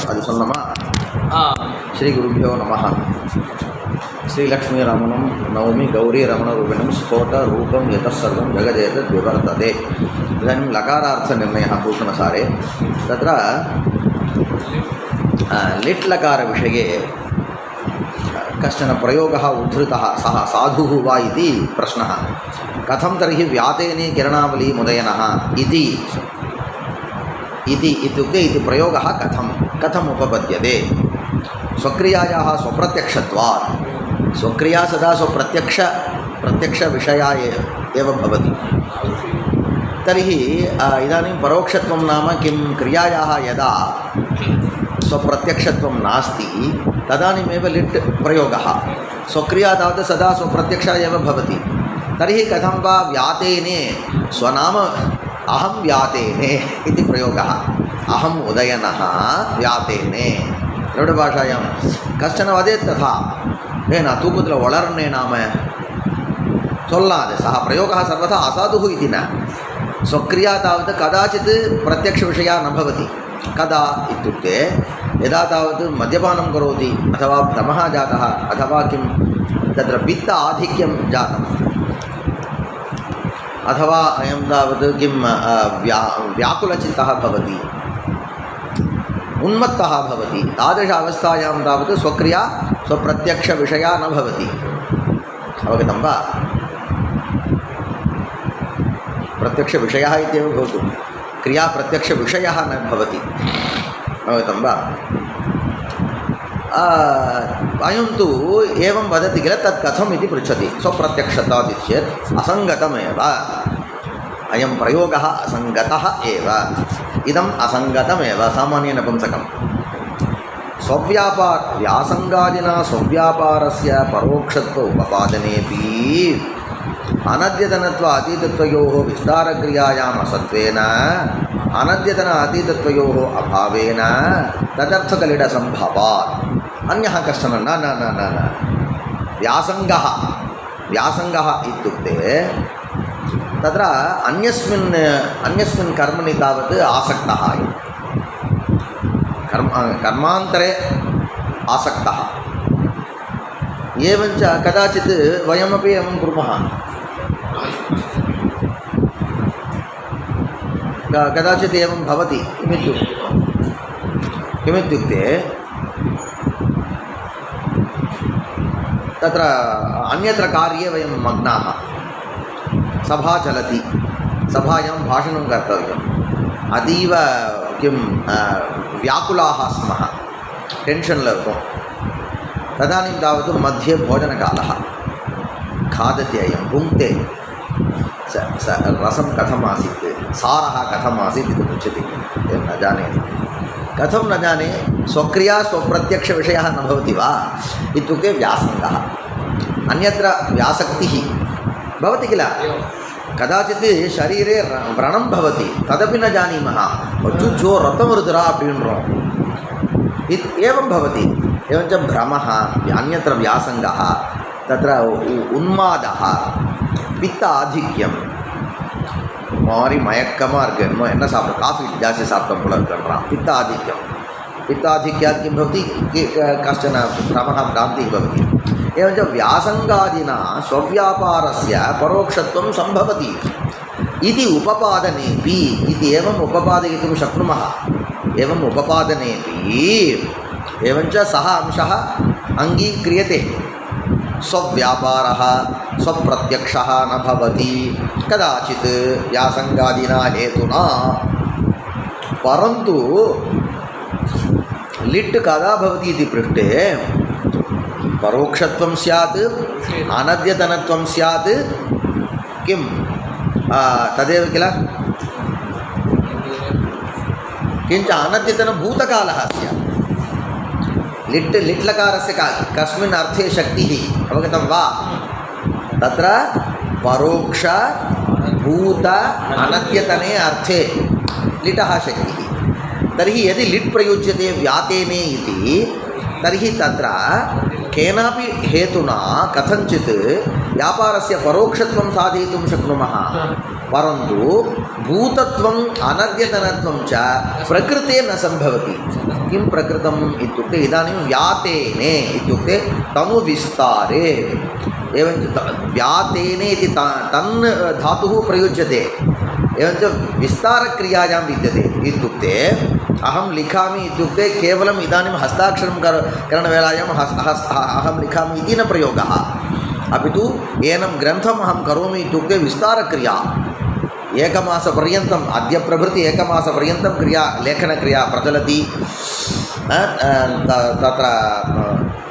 அது சொன்னோமா? ஸ்ரீ குருபியோ நமः. श्रीलक्ष्मीरमणं नवमी गौरीरमणरूपिणं स्फोटरूपं यतः सर्वं जगदेतद् विवर्तते. इदानीं लकारार्थनिर्णयः भूषणसारे. तत्र लिट् लकारविषये कश्चन प्रयोगः उद्धृतः. सः साधुः वा इति प्रश्नः. कथं तर्हि व्यातेने किरणावली मुदयनः इति इत्युक्ते इति प्रयोगः कथम् उपपद्यते? स्वक्रियायाः स्वप्रत्यक्षत्वात्. स्वक्रिया सदा प्रत्यक्षविषया एव भवति. तर्हि इदानीं परोक्षत्वं नाम किं? क्रियायाः यदा स्वप्रत्यक्षत्वं नास्ति तदानीमेव लिट् प्रयोगः. स्वक्रिया तावत् सदा स्वप्रत्यक्षा एव भवति. तर्हि कथं वा व्यातेने स्वनाम अहं व्यातेने इति प्रयोगः. अहम् उदयनः व्यातेने. द्रविडभाषायां कश्चन वदेत् तथा ஏன்னா தூக்கத்தில் வளர்னே நாம் சொல்லாது. சः प्रयोगः सर्वथा असाधुः इति न. स्वक्रिया तावत् कदाचित् प्रत्यक्षविषया न भवति. कदा इत्युक्ते यदा तावत् मद्यपानं करोति अथवा भ्रमः जातः अथवा किं तत्र पित्त आधिक्यं जातम् अथवा अयं तावत् किं व्याकुलचित्तः भवति, उन्मत्तः भवति. तादृश अवस्थायां तावत् स्वक्रिया स्वप्रत्यक्षविषया न भवति. अवगतं वा? प्रत्यक्षविषयः इत्येव भवतु, क्रिया प्रत्यक्षविषयः न भवति. अवगतं वा? अयं तु एवं वदति किल, तत् कथम् इति पृच्छति. स्वप्रत्यक्षतात् चेत् असङ्गतमेव. अयं प्रयोगः असङ्गतः एव. इदम् असङ्गतमेव. सामान्यनपुंसकम्. व्यासङ्गादिना स्वव्यापारस्य परोक्षत्व उपपादनेपि अनद्यतनत्व अतीतत्वयोः विस्तारक्रियायाम् असत्वेन अनद्यतन अतीतत्वयोः अभावेन तदर्थकलिडसम्भवात् अन्यः कश्चन न न न न न व्यासङ्गः इत्युक्ते तत्र अन्यस्मिन् कर्मणि तावत् आसक्तः, कर्मान्तरे आसक्तः. एवञ्च कदाचित् वयमपि एवं कुर्मः. कदाचित् एवं भवति. किमित्युक्ते तत्र अन्यत्र कार्ये वयं मग्नाः. सभा चलति, सभायां भाषणं कर्तव्यम्. अतीव किं व्याकुलाः स्मः, टेन्शन् இருக்கும். तदानीं तावत् मध्ये भोजनकालः. खादति अयं, भुङ्क्ते. रसं कथम् आसीत्, सारः कथम् आसीत् इति पृच्छति. न जाने. कथं न जाने? स्वक्रिया स्वप्रत्यक्षविषयः न भवति वा इत्युक्ते व्यासङ्गः. अन्यत्र व्यासक्तिः भवति किल. कदाचित् शरीरे व्रणं भवति, तदपि न जानीमः. अच्चो रतं रुद्रा அப்படின்றோம். एवं भवति. एवञ्च भ्रमः, अन्यत्र व्यासङ्गः, तत्र उन्मादः, पित्त आधिक्यं. மாதிரி மயக்கமாக இருக்குது, என்னமோ என்ன சாப்பிட்றோம், காஃபி ஜாஸ்தி சாப்பிட்டோம் போல இருக்குன்றான். पित्त आधिक्यं. पित्ताधिक्यात् किं भवति? कश्चन भ्रमः, भ्रान्तिः भवति. एवञ्च व्यासङ्गादिना स्वव्यापारस्य परोक्षत्वं सम्भवति इति उपपादनेपि इति एवम् उपपादयितुं शक्नुमः. एवम् उपपादनेपि एवञ्च सः अंशः अङ्गीक्रियते. स्वव्यापारः स्वप्रत्यक्षः न भवति कदाचित् व्यासङ्गादिना हेतुना. परन्तु लिट् कदा भवति इति पृष्टे परोक्षत्वं स्यात्, अनद्यतनत्वं स्यात्. किं तदेव किल. किञ्च अनद्यतनभूतकालः स्यात्. लिट् लकारस्य कस्मिन् अर्थे शक्तिः अवगतं वा? तत्र परोक्ष भूत अनद्यतने अर्थे लिटः शक्तिः. तर्हि यदि लिट् प्रयुज्यते व्यातेने इति, तर्हि तत्र केनापि हेतुना कथञ्चित् व्यापारस्य परोक्षत्वं साधयितुं शक्नुमः परन्तु भूतत्वम् अनर्घ्यतनत्वं च प्रकृते न सम्भवति किं प्रकृतम् इत्युक्ते इदानीं व्यातेने इत्युक्ते तनुविस्तारे एवञ्च व्यातेने इति तन् धातुः प्रयुज्यते एवञ्च विस्तारक्रियायां विद्यते इत्युक्ते अहं लिखामि इत्युक्ते केवलम् इदानीं हस्ताक्षरं करणवेलायां अहं लिखामि इति न प्रयोगः अपि तु एनं ग्रन्थम् अहं करोमि इत्युक्ते विस्तारक्रिया एकमासपर्यन्तम् अद्य प्रभृति एकमासपर्यन्तं लेखनक्रिया प्रचलति तत्र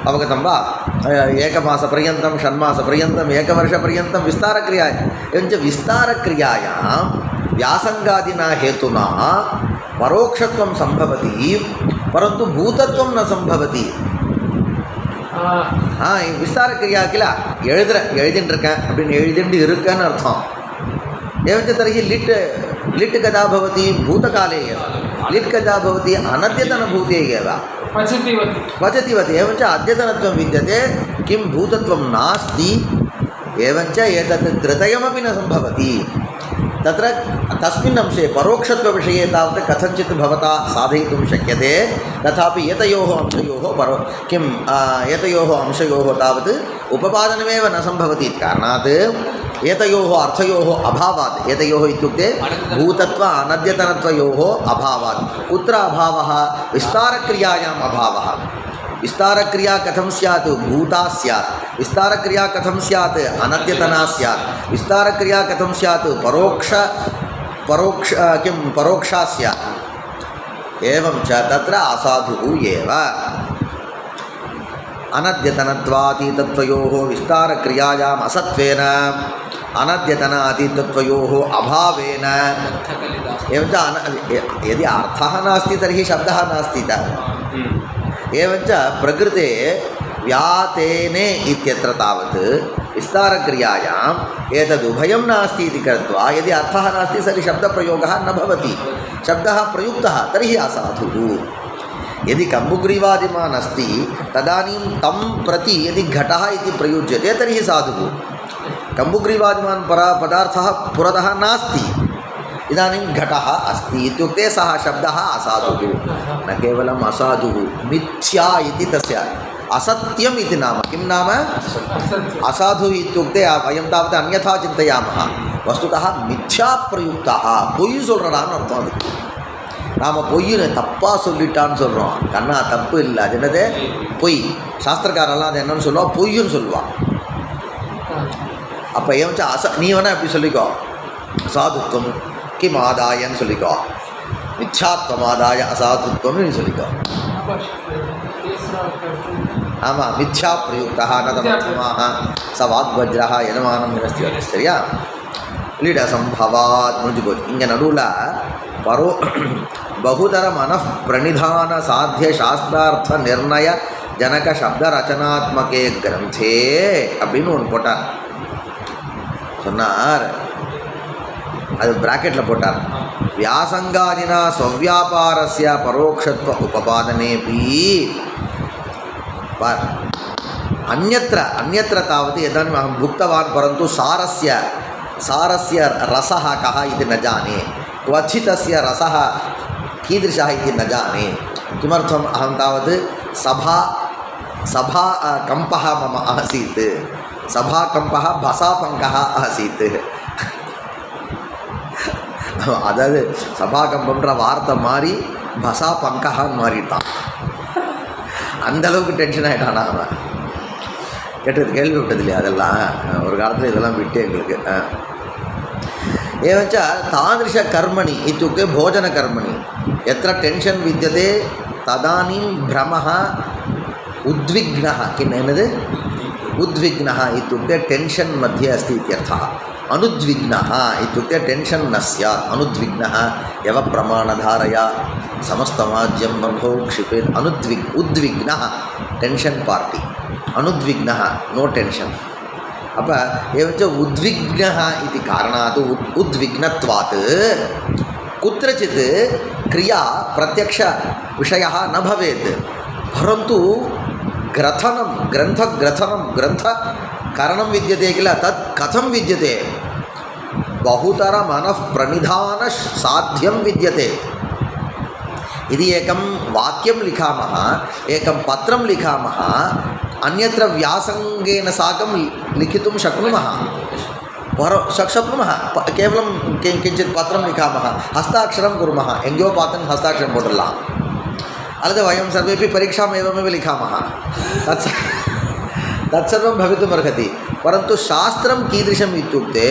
अवगतं वा एकमासपर्यन्तं षण्मासपर्यन्तम् एकवर्षपर्यन्तं विस्तारक्रिया एवञ्च विस्तारक्रियायां व्यासङ्गादिना हेतुना परोक्षत्वं सम्भवति परन्तु भूतत्वं न सम्भवति विस्तारक्रिया किल எழுதின்றிருக்கேன் அப்படின்னு எழுதிண்டு இருக்கேன்னு அர்த்தம் एवञ्च तर्हि लिट् कदा भवति भूतकाले एव लिट् कदा भवति अनद्यतनभूते एव पचतिवत् एवञ्च अद्यतनत्वं विद्यते किं भूतत्वं नास्ति एवञ्च एतत् तृतीयमपि न सम्भवति तत्र तस्मिन् अंशे परोक्षत्वविषये तावत् कथञ्चित् भवता साधयितुं शक्यते तथापि एतयोः अंशयोः तावत् उपपादनमेव न सम्भवति इति कारणात् एतयोः अर्थयोः अभावात् एतयोः इत्युक्ते भूतत्व अनद्यतनत्वयोः अभावात् कुत्र अभावः विस्तारक्रियायाम् अभावः विस्तारक्रिया कथं स्यात् भूता स्यात् विस्तारक्रिया कथं स्यात् अनद्यतना स्यात् विस्तारक्रिया कथं स्यात् परोक्षा स्यात् एवं च तत्र असाधुः एव अनद्यतनत्वातीतत्वयोः विस्तारक्रियायाम् असत्वेन अनद्यतनातीतत्वयोः अभावेन एवञ्च यदि अर्थः नास्ति तर्हि शब्दः नास्ति एवञ्च प्रकृते व्यातेने इत्यत्र तावत् विस्तारक्रियायाम् एतदुभयं नास्ति इति कृत्वा यदि अर्थः नास्ति तर्हि शब्दप्रयोगः न भवति शब्दः प्रयुक्तः तर्हि असाधुः यदि कम्बुग्रीवादिमान् अस्ति तदानीं तं प्रति यदि घटः इति प्रयुज्यते तर्हि साधुः कम्बुग्रीवादिमान् पदार्थः पुरतः नास्ति इदानीं घटः अस्ति इत्युक्ते सः शब्दः असाधुः न केवलम् असाधुः मिथ्या इति तस्य असत्यम् इति नाम किं नाम असाधुः इत्युक्ते वयं तावत् अन्यथा चिन्तयामः वस्तुतः मिथ्या प्रयुक्तः பொய் சொல்றடான்னு அர்த்தம் அதுக்கு நாம் பொய்ன்னு தப்பாக சொல்லிட்டான்னு சொல்கிறோம் கண்ணா தப்பு இல்லை அது என்னது பொய் சாஸ்திரக்காரெல்லாம் அது என்னன்னு சொல்லுவாள் பொய்ன்னு சொல்லுவாள் அப்போ ஏவச்சா நீ வேணால் எப்படி சொல்லிக்கோ அசாதுத்வம் கிம் ஆதாயன்னு சொல்லிக்கோ மித்யாத்வம் ஆதாய அசாதுத்வம்னு நீ சொல்லிக்கோ ஆமாம் மித்யா பிரயுக்தா நதமத்வமாக ச வாக்வஜ்ரஹ யஜமானம் நிரஸ்தி சரியா லீட சம்பவாத் முடிஞ்சு போச்சு இங்கே நடுவில் बहुधर मनः प्रणिधान साध्य शास्त्रार्थ निर्णय जनक शब्द रचनात्मके ग्रंथे அப்படின்னு ஒன்று போட்டார் சொன்னார் அது பிராக்கெட்டில் போட்டார் व्यासंगादिना स्वव्यापारस्य परोक्षत्व उपपादनेपि पर अन्यत्र तावत् इदानीम् अहं भुक्तवान् परन्तु सारस्य रसः कः इति न जाने क्वचितस्य रसः कीदृशः इति न जाने किमर्थम् अहं तावत् सभाकम्पः मम आसीत् सभाकम्पः भसापङ्कः आसीत् அதாவது சபாகம்பம்ன்ற வார்த்தை மாறி பசாபங்கான்னு மாறிட்டான் அந்தளவுக்கு டென்ஷன் ஆகிட்டான் அவன் கேள்வி விட்டது இல்லையா அதெல்லாம் ஒரு காலத்தில் இதெல்லாம் விட்டு எங்களுக்கு एवञ्च तादृशकर्मणि इत्युक्ते भोजनकर्मणि यत्र टेन्शन् विद्यते तदानीं भ्रमः उद्विग्नः किम् एनद् उद्विग्नः इत्युक्ते टेन्शन् मध्ये अस्ति इत्यर्थः अनुद्विग्नः इत्युक्ते टेन्शन् न स्यात् अनुद्विग्नः यव प्रमाणधारया समस्तमाज्यं बन्धो क्षिपेत् उद्विग्नः टेन्शन् पार्टी अनुद्विग्नः नो टेन्शन् अब एवञ्च उद्विग्नः इति कारणात् उद्विग्नत्वात् कुत्रचित् क्रिया प्रत्यक्षविषयः न भवेत् परन्तु ग्रथनं ग्रन्थग्रथनं ग्रन्थकरणं विद्यते किल तत् कथं विद्यते बहुतरमनःप्रणिधानसाध्यं विद्यते यदि एकं वाक्यं लिखामः एकं पत्रं लिखामः अन्यत्र व्यासङ्गेन साकं लिखितुं शक्नुमः शक्नुमः केवलं किञ्चित् पत्रं लिखामः हस्ताक्षरं कुर्मः एङ्गो पात्रं हस्ताक्षरं पोडल्लाम् अल्ल वयं सर्वेपि परीक्षाम् एवमेव लिखामः तत्सर्वं भवितुमर्हति परन्तु शास्त्रं कीदृशम् इत्युक्ते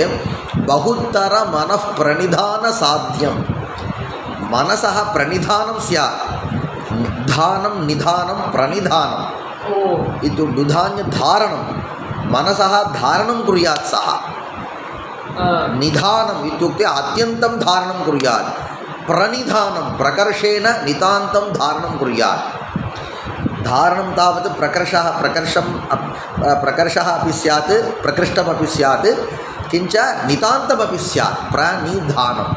बहुतरमनःप्रणिधानसाध्यं मनसः प्रणिधानं स्यात् निधानं प्रणिधानं इत्युक्ते धारणं मनसः धारणं कुर्यात् सः निधानम् इत्युक्ते अत्यन्तं धारणं कुर्यात् प्रणिधानं प्रकर्षेण नितान्तं धारणं कुर्यात् धारणं तावत् प्रकर्षः अपि स्यात् प्रकृष्टमपि स्यात् किञ्च नितान्तमपि स्यात् प्रणिधानं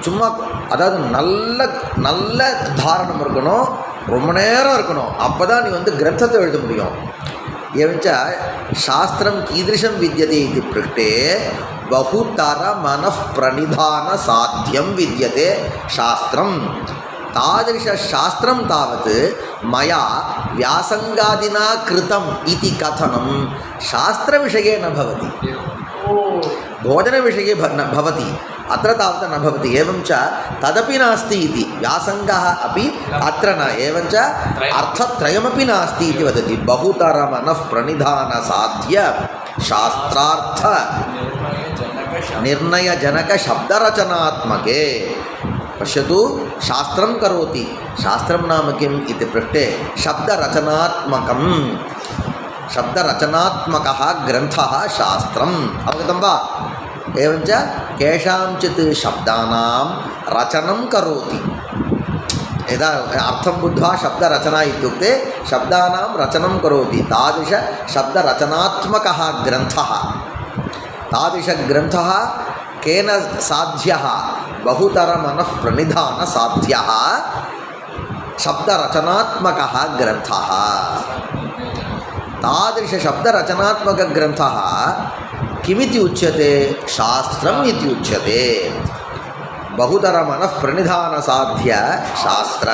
சும்மா அதாவது நல்ல தாரணம் இருக்கணும் ரொம்ப நேரம் இருக்கணும் அப்போ தான் நீ வந்து கிரந்தத்தை எழுத முடியும் एवञ्च शास्त्रं कीदृशं विद्यते इति पृष्टे बहुतरमनःप्रणिधानसाध्यं विद्यते शास्त्रं तादृशशास्त्रं तावत् मया व्यासङ्गादिना कृतम् इति कथनं शास्त्रविषये न भवति भोजनविषये भवति अत्र तावत् न भवति एवञ्च तदपि नास्ति इति व्यासङ्गः अपि अत्र न एवञ्च अर्थत्रयमपि नास्ति इति वदति बहुतरमनःप्रणिधानसाध्य शास्त्रार्थ निर्णयजनकशब्दरचनात्मके पश्यतु शास्त्रं करोति शास्त्रं नाम किम् इति पृष्टे शब्दरचनात्मकः ग्रन्थः शास्त्रम् अवगतं वा एवञ्च केषाञ्चित् शब्दानां रचनं करोति यदा अर्थं बुद्ध्वा शब्दरचना इत्युक्ते शब्दानां रचनं करोति तादृशशब्दरचनात्मकः ग्रन्थः तादृशग्रन्थः केन साध्यः बहुतरमनःप्रणिधानसाध्यः शब्दरचनात्मकः ग्रन्थः तादृशशब्दरचनात्मकग्रन्थः किमिति उच्यते शास्त्रम् इति उच्यते बहुतरमनःप्रणिधानसाध्य शास्त्र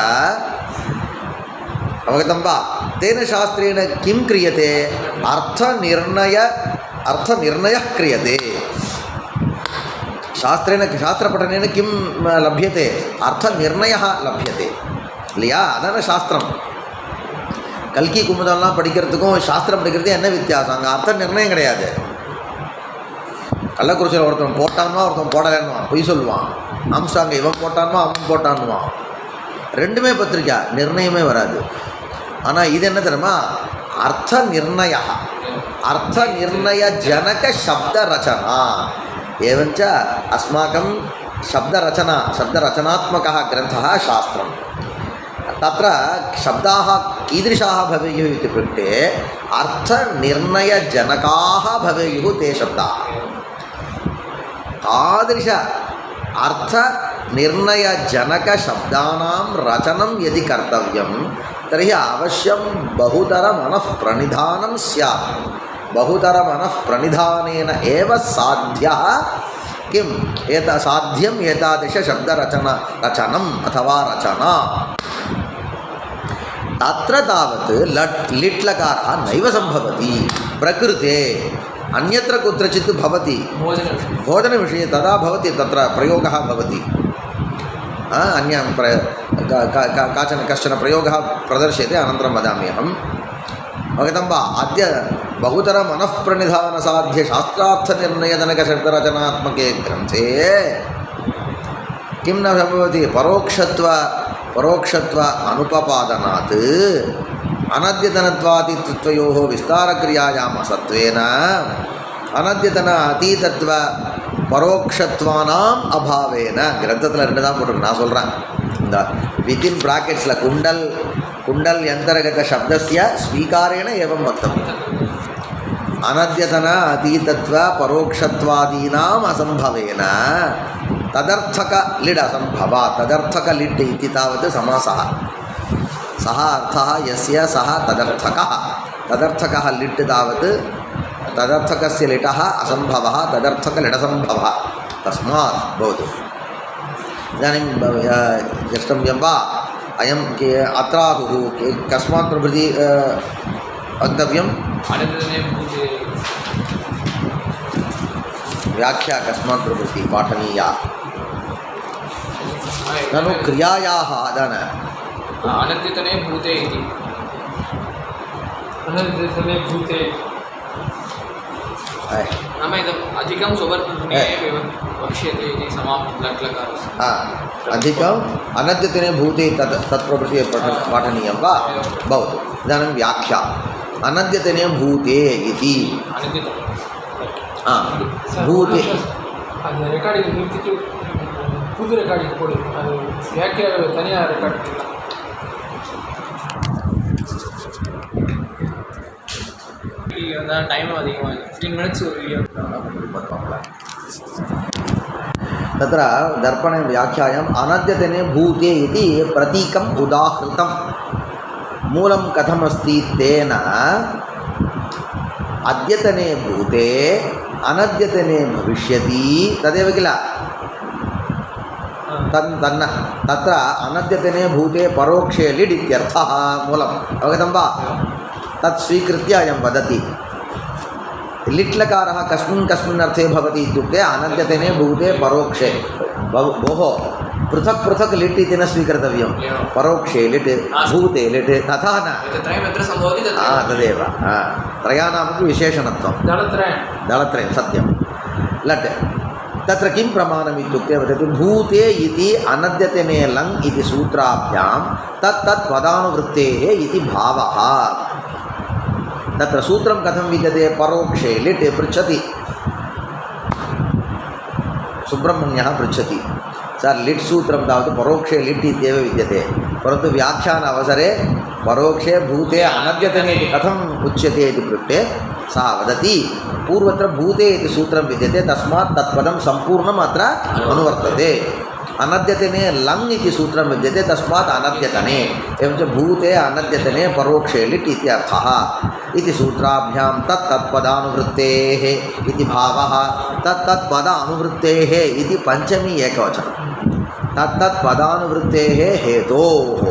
अवगतं वा तेन शास्त्रेण किं क्रियते अर्थनिर्णयः क्रियते शास्त्रपठनेन किं लभ्यते अर्थनिर्णयः लभ्यते இல்லையா அதான சாஸ்திரம் கல்கி குமுதம்லாம் படிக்கிறதுக்கும் சாஸ்திரம் படிக்கிறதுக்கும் என்ன வித்தியாசம் அங்கே அர்த்த நிர்ணயம் கிடையாது கள்ளக்குறிச்சியில் ஒருத்தன் போட்டான்மா ஒருத்தன் போடலைன்னுவான் பொய் சொல்லுவான் ஆம்ஸ்டாங்க இவன் போட்டான்மா அவன் போட்டான்னுவான் ரெண்டுமே பத்திரிக்கா நிர்ணயமே வராது ஆனால் இது என்ன தெரியுமா அர்த்த நிர்ணய ஜனக शब्दरचना एवञ्च अस्माकं शब्दरचनात्मकः ग्रन्थः शास्त्रं तत्र शब्दाः कीदृशाः भवेयुः इति पृष्टे अर्थनिर्णयजनकाः भवेयुः ते शब्दाः तादृश अर्थनिर्णयजनकशब्दानां रचनं यदि कर्तव्यं तर्हि अवश्यं बहुतरमनःप्रणिधानं स्यात् बहुतरमनःप्रणिधानेन एव साध्यः किम् साध्यम् एतादृशशब्दरचनम् अथवा रचना तत्र तावत् लिट्लकारः नैव सम्भवति प्रकृते अन्यत्र कुत्रचित् भवति भोजनविषये तदा भवति तत्र प्रयोगः भवति कश्चन प्रयोगः प्रदर्श्यते अनन्तरं वदामि अहम् अवगतं वा अद्य बहुतरमनःप्रणिधानसाध्य शास्त्रार्थनिर्णयजनकशब्दरचनात्मके ग्रन्थे किं न भवति परोक्षत्व अनुपपादनात् अनद्यतनत्वादित्वयोः विस्तारक्रियायाम् असत्वेन अनद्यतन अतीतत्व பரோக்ஷத்வானாம் அபாவேன கிரந்தத்தில் ரெண்டு தான் போட்டிருக்கு நான் சொல்கிறேன் இந்த வித்தின் ப்ராக்கெட்ஸில் குண்டல் யந்தரகத சப்தஸ்ய ஸ்வீகாரேன ஏவம் வக்தவ்யம் அனத்யதன அதீதத்வ பரோக்ஷத்வாதீனாம் அசம்பவேன ததர்த்தக லிட் அசம்பவா ததர்த்தக லிட் இति तावत् समासः सः अर्थः यस्य सः तदर्थकः तदर्थकः लिट् तावत् तदर्थकस्य लिटः असम्भवः तदर्थकलिटसम्भवः तस्मात् भवतु इदानीं द्रष्टव्यं वा अयं के अत्राहुः कस्मात् प्रभृति वक्तव्यं व्याख्या कस्मात् प्रभृति पाठनीया ननु क्रियायाः अनद्यतने भूते इति अनद्यतने भूते नाम इदम् अधिकं स्ववर्णने वक्ष्यते इति समाप्तलकारस्य अधिकम् अनद्यतने भूते तत्प्रभृति पाठनीयं वा भवतु इदानीं व्याख्या अनद्यतने भूते इति भूते ரெக்கார்டிங் நிறுத்திட்டு புது ரெக்கார்டிங் போடு அது வியாக்கியா தனியாக ரெக்கார்ட் டைம் அதிகமாக 15 மினிட்ஸ் ஒரு வீடியோ तत्र दर्पणे व्याख्यायाम् अनद्यतने भूते इति प्रतीकम् उदाहृतं मूलं कथमस्ति तेन अद्यतने भूते अनद्यतने भविष्यति तदेव किल तत्र अनद्यतने भूते परोक्षे लिड् इत्यर्थः मूलम् अवगतं वा तत् स्वीकृत्य अयं वदति लिट् लकारः कस्मिन् अर्थे भवति इत्युक्ते अनद्यतने भूते परोक्षे भोः पृथक् पृथक् लिट् इति न स्वीकर्तव्यं परोक्षे लिट् भूते लिट् तथा न तदेव त्रयाणामपि विशेषणत्वं दलत्रयं सत्यं लट् तत्र किं प्रमाणम् इत्युक्ते वदति भूते इति अनद्यतने लङ् इति सूत्राभ्यां तत् पदानुवृत्तेः इति भावः तत्र सूत्रं कथं विद्यते परोक्षे लिट् पृच्छति सुब्रह्मण्यः पृच्छति सर लिट् सूत्रं तावत् परोक्षे लिट् इत्येव विद्यते परन्तु व्याख्यान अवसरे परोक्षे भूते अनद्यतने इति कथम् उच्यते इति पृष्टे सः वदति पूर्वत्र भूते इति सूत्रं विद्यते तस्मात् तत्पदं सम्पूर्णम् अत्र अनुवर्तते अनद्यतने लङ् इति सूत्रं विद्यते तस्मात् अनद्यतने एवं च भूते अनद्यतने परोक्षे लिट् इत्यर्थः इति सूत्राभ्यां तत्पदानुवृत्तेः इति भावः तत्पदानुवृत्तेः इति पञ्चमी एकवचनं तत्पदानुवृत्तेः हेतोः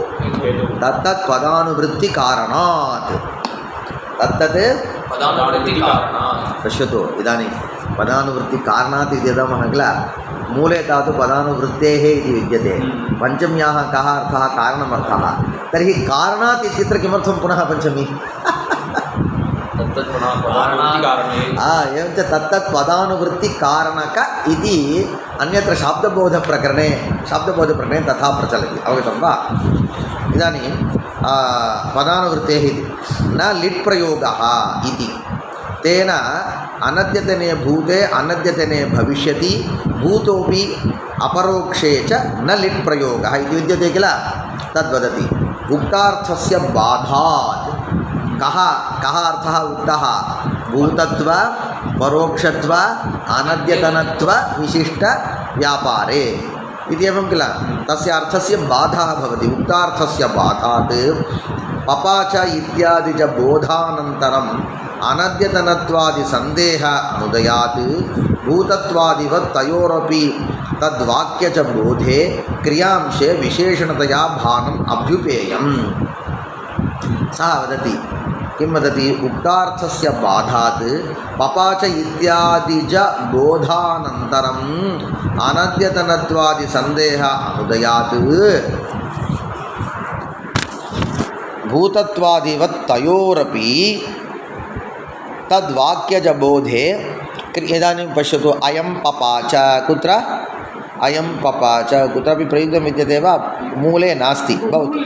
तत्पदानुवृत्तिकारणात् तत्तत् पश्यतु इदानीं पदानुवृत्तिकारणात् इति वदामः किल मूले तावत् पदानुवृत्तेः इति विद्यते पञ्चम्याः कः अर्थः कारणमर्थः तर्हि कारणात् इत्यत्र किमर्थं पुनः पञ्चमी एवं च तत्तत् पदानुवृत्तिकारणक इति अन्यत्र शाब्दबोधप्रकरणे तथा प्रचलति अवगतं वा इदानीं पदानुवृत्तेः इति न लिट् प्रयोगः इति तेन अनद्यतने भूते अनद्यतने भविष्यति भूतोपि अपरोक्षे च न लिट् प्रयोगः इति विद्यते किल तद्वदति उक्तार्थस्य बाधात् कः अर्थः उक्तः भूतत्व परोक्षत्व अनद्यतनत्व विशिष्ट व्यापारे इत्येवं किल तस्य अर्थस्य बाधः भवति उक्तार्थस्य बाधात् पपाच इत्यादि च बोधानन्तरम् अनद्यतनत्वादि सन्देहमुदयात् भूतत्वादिवत् तयोरपि तद्वाक्य च बोधे क्रियांशे विशेषणतया भानम् अभ्युपेयम् सः वदति किं वदति उक्तार्थस्य बाधात् पपाच इत्यादि च बोधानन्तरम् अनद्यतनत्वादि सन्देहमुदयात् भूतत्वादिवत् तयोरपि तद्वाक्यज बोधे इदानीं पश्यतु अयं पपाच कुत्र अयं पपाच कुत्रापि प्रयुक्तं विद्यते वा मूले नास्ति भवतु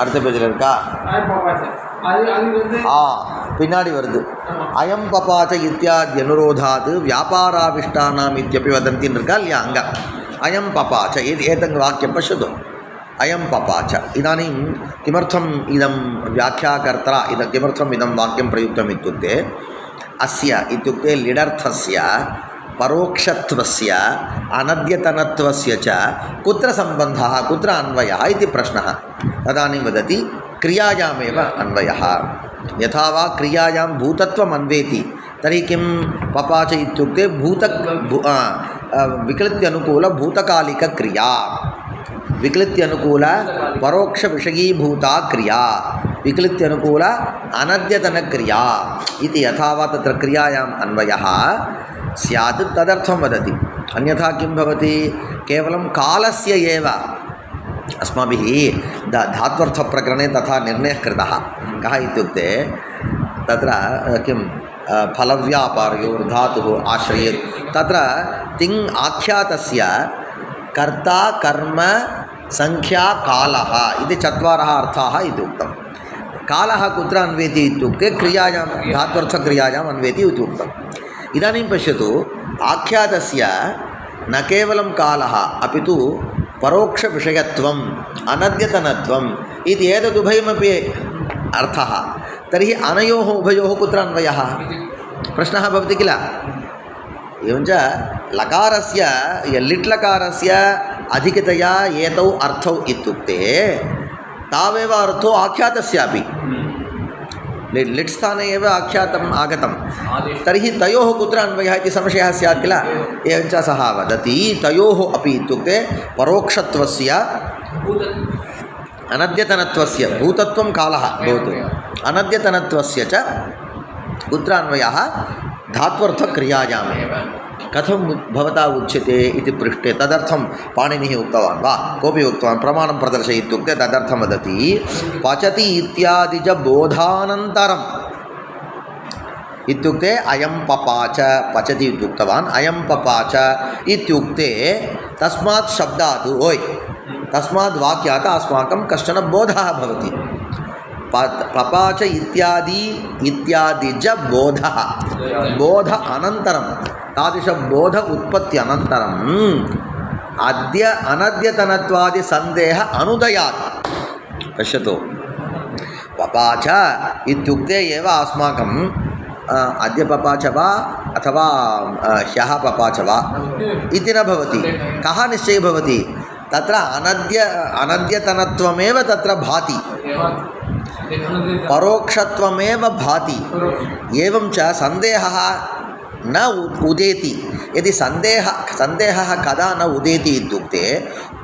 அடுத்த பேஜில் இருக்கா பின்னாடி வருது அயம் பபாச்ச இத்தியாதி அனுரோதாத் வியாபாராவிஷ்டானாம் இत्यपि वदन्ति இருக்கா இல்லையா அங்க अयं पपाच एतत् वाक्यं पश्यतु अयं पपाच इदानीं किमर्थम् इदं व्याख्याकर्ता किमर्थम् इदं वाक्यं प्रयुक्तम् इत्युक्ते अस्य इत्युक्ते लिडर्थस्य परोक्षत्वस्य अनद्यतनत्वस्य च कुत्र सम्बन्धः कुत्र अन्वयः इति प्रश्नः। तदानीं वदति क्रियायामेव अन्वयः। यथा वा क्रियायां भूतत्वम् अन्वेति तर्हि किं पपाच इत्युक्ते विक्लित्यनुकूलभूतकालिकक्रिया, विक्लित्यनुकूल परोक्षविषयीभूता क्रिया, विक्लित्यनुकूल अनद्यतनक्रिया इति यथा वा तत्र क्रियायाम् अन्वयः स्यात् तदर्थं वदति। अन्यथा किं भवति, केवलं कालस्य एव अस्माभिः धात्वर्थप्रकरणे तथा निर्णयः कृतः। कः इत्युक्ते तत्र किं फलव्यापारयोर्धातुः आश्रये तत्र तिङ् आख्यातस्य कर्ता कर्म संख्या कालः इति चत्वारः अर्थाः इति उक्तं। कालः कुत्र अन्वेति इत्युक्ते क्रियायां धात्वर्थक्रियायाम् अन्वेति इति उक्तम्। इदानीं पश्यतु, आख्यातस्य न केवलं कालः अपि तु परोक्षविषयत्वम् अनद्यतनत्वम् इति एतदुभयमपि अर्थः। तर्हि अनयोः उभयोः कुत्र अन्वयः प्रश्नः भवति किल। एवञ्च लकारस्य लिट्लकारस्य अधिकतया एतौ अर्थौ इत्युक्ते तावेव अर्थो आख्यातस्यापि लिट् स्थाने एव आख्यातम् आगतं। तर्हि तयोः कुत्र अन्वयः इति संशयः स्यात् किल। एवञ्च सः वदति तयोः अपि इत्युक्ते परोक्षत्वस्य अनद्यतनत्वस्य भूतत्वं कालः भवतु अनद्यतनत्वस्य च कुत्र अन्वयः धात्वर्थक्रियायामेव। कथं भवता उच्यते इति पृष्टे तदर्थं पाणिनिः उक्तवान् वा कोऽपि उक्तवान् प्रमाणं प्रदर्शय इत्युक्ते तदर्थं वदति पचति इत्यादिज बोधानन्तरम् इत्युक्ते अयं पपाच पचति इत्युक्तवान् अयं पपाच इत्युक्ते तस्मात् शब्दात् ओय् तस्माद् वाक्यात् अस्माकं कश्चन बोधः भवति। पपाच इत्यादिज बोधः बोध अनन्तरं तादृशबोध उत्पत्ति अनन्तरम् अद्य अनद्यतनत्वादि सन्देह अनुदयात्। पश्यतु, पपाच इत्युक्ते एव अस्माकं अद्य पपाच वा अथवा ह्यः पपाच वा इति न भवति। कः निश्चयः भवति, तत्र अनद्यतनत्वमेव तत्र भाति, परोक्षत्वमेव भाति। एवं च सन्देहः न उदेति। यदि सन्देहः कदा न उदेति इत्युक्ते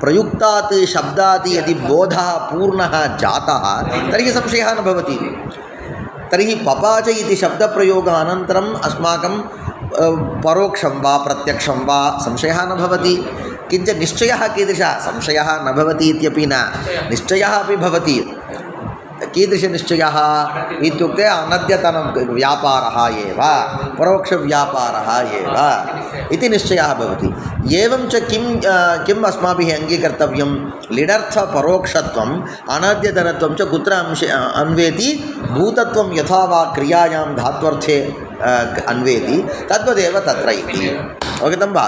प्रयुक्तात् शब्दात् यदि बोधः पूर्णः जातः तर्हि संशयः न भवति। तर्हि पपाच इति शब्दप्रयोगानन्तरम् अस्माकं परोक्षं वा प्रत्यक्षं वा संशयः न भवति। किञ्च निश्चयः कीदृशः संशयः न भवति इत्यपि न, निश्चयः अपि भवति। कीदृशनिश्चयः इत्युक्ते अनद्यतनव्यापारः एव परोक्षव्यापारः एव इति निश्चयः भवति। एवं च किम् अस्माभिः अङ्गीकर्तव्यं, लिडर्थपरोक्षत्वम् अनद्यतनत्वं च कुत्र अन्वेति, भूतत्वं यथा वा क्रियायां धात्वर्थे अन्वेति तद्वदेव तत्र इति। अवगतं वा?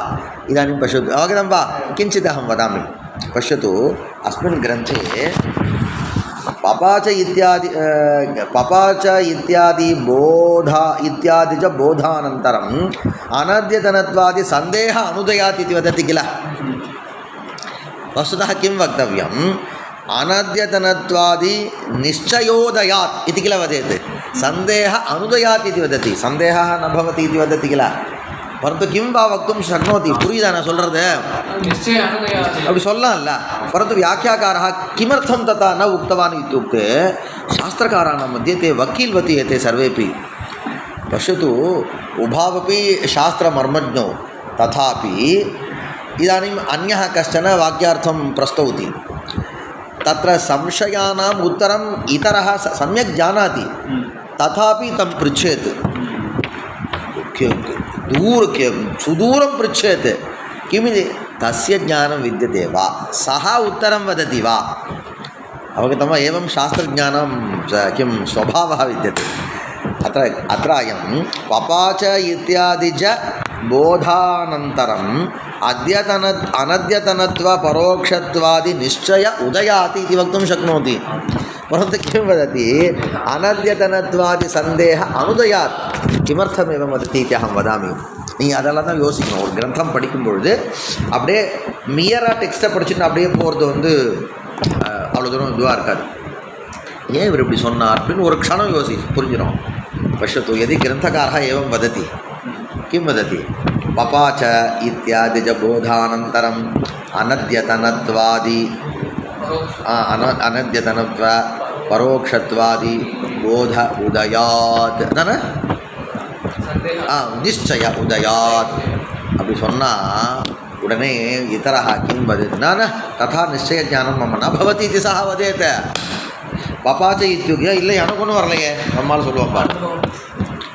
इदानीं पश्यतु, अवगतं वा? किञ्चित् अहं वदामि। पश्यतु, अस्मिन् ग्रन्थे पपाच इत्यादि इत्यादि च बोधानन्तरम् अनद्यतनत्वादि सन्देह अनुदयात् इति वदति किल। वस्तुतः किं वक्तव्यम्, अनद्यतनत्वादि निश्चयोदयात् इति किल वदेत्, सन्देह अनुदयात् इति वदति, सन्देहः न भवति इति वदति किल। परन्तु किं वा वक्तुं शक्नोति, पुरियुदा न சொல்றது அப்படி சொல்லலாம்ல। परन्तु व्याख्याकारः किमर्थं तथा न उक्तवान् इत्युक्ते शास्त्रकाराणां मध्ये ते वकील्वती एते सर्वेपि। पश्यतु, उभावपि शास्त्रमर्मज्ञौ, तथापि इदानीम् अन्यः कश्चन वाक्यार्थं प्रस्तौति, तत्र संशयानाम् उत्तरम् इतरः सम्यक् जानाति, तथापि तं पृच्छेत्, सुदूरं पृच्छेत्, किमिति तस्य ज्ञानं विद्यते वा, सः उत्तरं वदति वा। अवगतं वा? एवं शास्त्रज्ञानं किं स्वभावः विद्यते। अत्र अयं पपाच इत्यादि च बोधानन्तरम् अनद्यतनत्वपरोक्षत्वादि निश्चय उदयात् इति वक्तुं शक्नोति। परन्तु किं वदति, अनद्यतनत्वादि सन्देह अनुदयात्। किमर्थमेवं वदति इति अहं वदामि। நீங்கள் அதெல்லாம் தான் யோசிக்கணும். ஒரு கிரந்தம் படிக்கும் பொழுது அப்படியே மியராக டெக்ஸ்ட்டை படிச்சுட்டு அப்படியே போகிறது வந்து அவ்வளோ தூரம் இதுவாக இருக்காது. ஏன் இவர் இப்படி சொன்னார் அப்படின்னு ஒரு க்ஷணம் புரிஞ்சிடும். பஷ்யத்து எதி கிரந்தகாரः एवं वदति किं वदति पपाच इत्यादि च बोधानन्तरम् अनद्यतनत्वादि अनद्यतनत्व परोक्षत्वादि बोध उदयात् निश्चय उदयात् அப்படி சொன்னால் உடனே इतरः किं वदति न तथा निश्चयज्ञानं मम न भवति इति सः वदेत्. பப்பாச்சை இத்தியுக்தியா இல்லை எனக்கு ஒன்றும் வரலையே நம்மால் சொல்லுவோம் பாரு,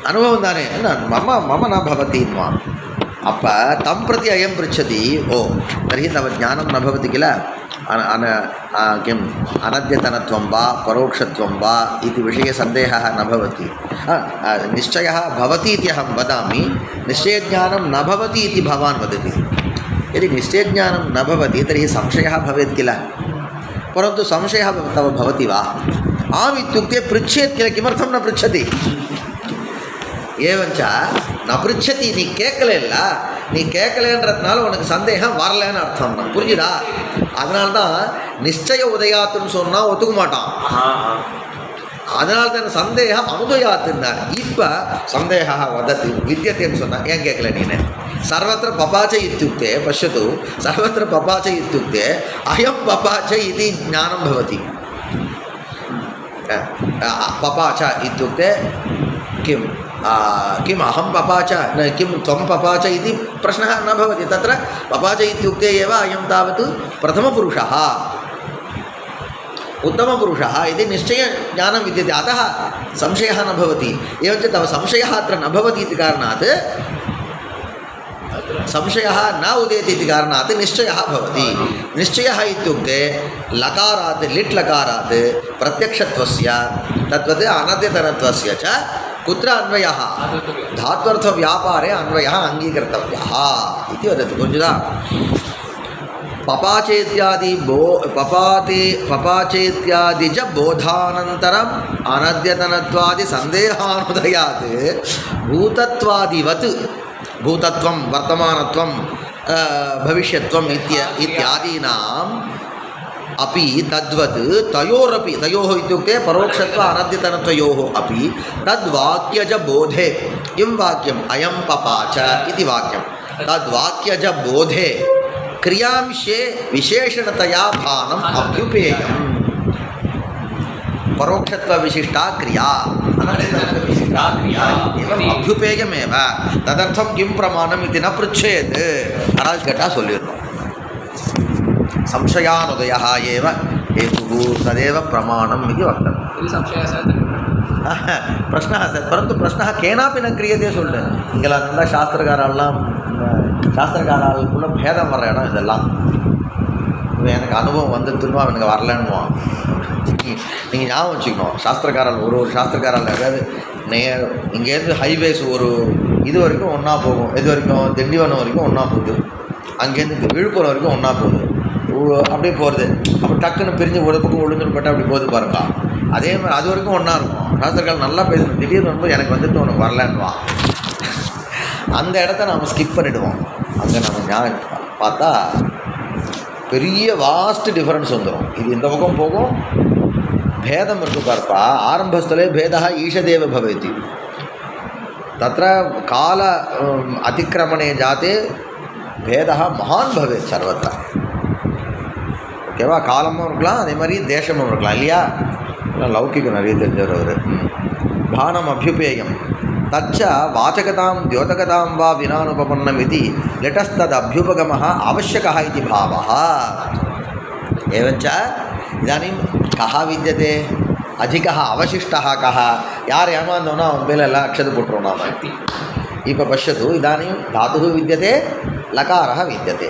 அனுபவம் தானே என்ன மம மம ந பவத்தின்வா. அப்போ தம் பிரதி அயம் பிருச்சதி ஓ தர்ஹி தவ ஞானம் ந பவதி கில किम् अनद्यतनत्वं वा परोक्षत्वं वा इति विषये सन्देहः न भवति. निश्चयः भवति इति अहं वदामि, निश्चयज्ञानं न भवति इति भवान् वदति. यदि निश्चयज्ञानं न भवति तर्हि संशयः भवेत् किल. परन्तु संशयः तव भवति वा? आम् इत्युक्ते पृच्छेत् किल, किमर्थं न पृच्छति? एवञ्च न पृच्छति, நீ கேட்கல, நீ கேட்கலன்றதுனால உனக்கு சந்தேகம் வரலன்னு அர்த்தம் தான். புரிஞ்சுதா? அதனால தான் நிச்சய உதயாத்துன்னு சொன்னால் ஒத்துக்க மாட்டான். அதனால தான் சந்தேகம் அனுதயாத்துன்னார். இப்போ சந்தேகா வதத்து வித்தியத்தைன்னு சொன்னால் ஏன் கேட்கல நீனு? सर्वत्र पपाच इत्युक्ते पश्यतु, सर्वत्र पपाच इत्युक्ते अयं पपाच इति ज्ञानं भवति. पपाच इत्युक्ते किं किम् अहं पपाच न किं त्वं पपाच इति प्रश्नः न भवति. तत्र पपाच इत्युक्ते एव अयं तावत् प्रथमपुरुषः उत्तमपुरुषः इति निश्चयज्ञानं विद्यते. अतः संशयः न भवति. एवञ्च तव संशयः अत्र न भवति इति कारणात् संशयः न उदेति इति कारणात् निश्चयः भवति. निश्चयः इत्युक्ते लकारात् लिट् लकारात् प्रत्यक्षत्वस्य तद्वत् अनद्यतनत्वस्य च कुत्र अन्वयः? धात्वर्थव्यापारे अन्वयः अङ्गीकर्तव्यः इति वदति. बुझ्दा? पपाचेत्यादि पपाचेत्यादि च बोधानन्तरम् अनद्यतनत्वादि सन्देहानुदयात् भूतत्वादिवत् भूतत्वं वर्तमानत्वं भविष्यत्वम् इत्यादीनाम् अपि तद्वत् तयोरपि, तयोः इत्युक्ते परोक्षत्व अनद्यतनत्वयोः अपि तद्वाक्यज बोधे, किं वाक्यम्? अयं पपाच इति वाक्यं. तद्वाक्यज बोधे क्रियांशे विशेषणतया भानम् अभ्युपेयम्. परोक्षत्वविशिष्टा क्रिया अनद्यतनत्वविशिष्टा क्रिया एवम् अभ्युपेयमेव. तदर्थं किं प्रमाणम् इति न पृच्छेत्. अनादिकटा சொல்லிடணும். संशयानुदयः एव हेतुः तदेव प्रमाणम् इति वक्तव्यम्. प्रश्नः सत्, परन्तु प्रश्नः केनापि न क्रियते சொல்லிட்டு இங்கெல்லாம் நல்லா சாஸ்திரக்காரர்களுக்குள்ள பேதம் வர்ற இடம் இதெல்லாம். எனக்கு அனுபவம் வந்துட்டுன்னு அவனுக்கு வரலன்னுவான். நீங்கள் ஞாபகம் வச்சுக்கணும், சாஸ்திரக்காரர்கள் ஒரு சாஸ்திரக்காரர்கள் அதாவது இங்கேருந்து ஹைவேஸ் ஒரு இது வரைக்கும் ஒன்றா போகும். இது வரைக்கும் திண்டிவனம் வரைக்கும் ஒன்றா போகுது, அங்கேருந்து விழுப்புரம் வரைக்கும் ஒன்றா போகுது, அப்படியே போகிறது. அப்போ டக்குன்னு பிரிஞ்சு ஒரு பக்கம் ஒழுங்குன்னு அப்படி போகுது பாருங்க. அதே மாதிரி அது வரைக்கும் ஒன்றா இருக்கும். சாஸ்திரக்காரர்கள் நல்லா பேசணும். திடீர்னு வரும்போது எனக்கு வந்துட்டு உனக்கு வரலன்னுவான். அந்த இடத்த நம்ம ஸ்கிப் பண்ணிவிடுவோம். அங்கே நம்ம ஞாபகம் பார்த்தா பெரிய வாஸ்ட் டிஃபரன்ஸ் வந்துடும். இது இந்த பக்கம் போகும், भेदम पार्पा आरंभस्थले भेदः ईशदेव भवेति. तत्र काल अतिक्रमणे जाते भेदः महान् भवेत् सर्वत्र. ஓகேவா? காலமும் இருக்கலாம், அதே மாதிரி தேசமும் இருக்கலாம் இல்லையா? லௌகிகம் நிறைய தெரிஞ்சவர். பானம் அபியுபேயம் தச்ச வாச்சகதாம் द्योतकतां वा विनानुपपन्नम् इति लेटस्तद् अभ्युपगमः आवश्यकः इति भावः. एवञ्च इदानीं कः विद्यते? अधिकः अवशिष्टः कः? यार ஏமாந்தோன்னா அவன் மேலே எல்லாம் அக்ஷதை போட்டுருவோம் நாம. இப்போ பஷ்யத்து, इदानीं धातुः विद्यते, लकारः विद्यते.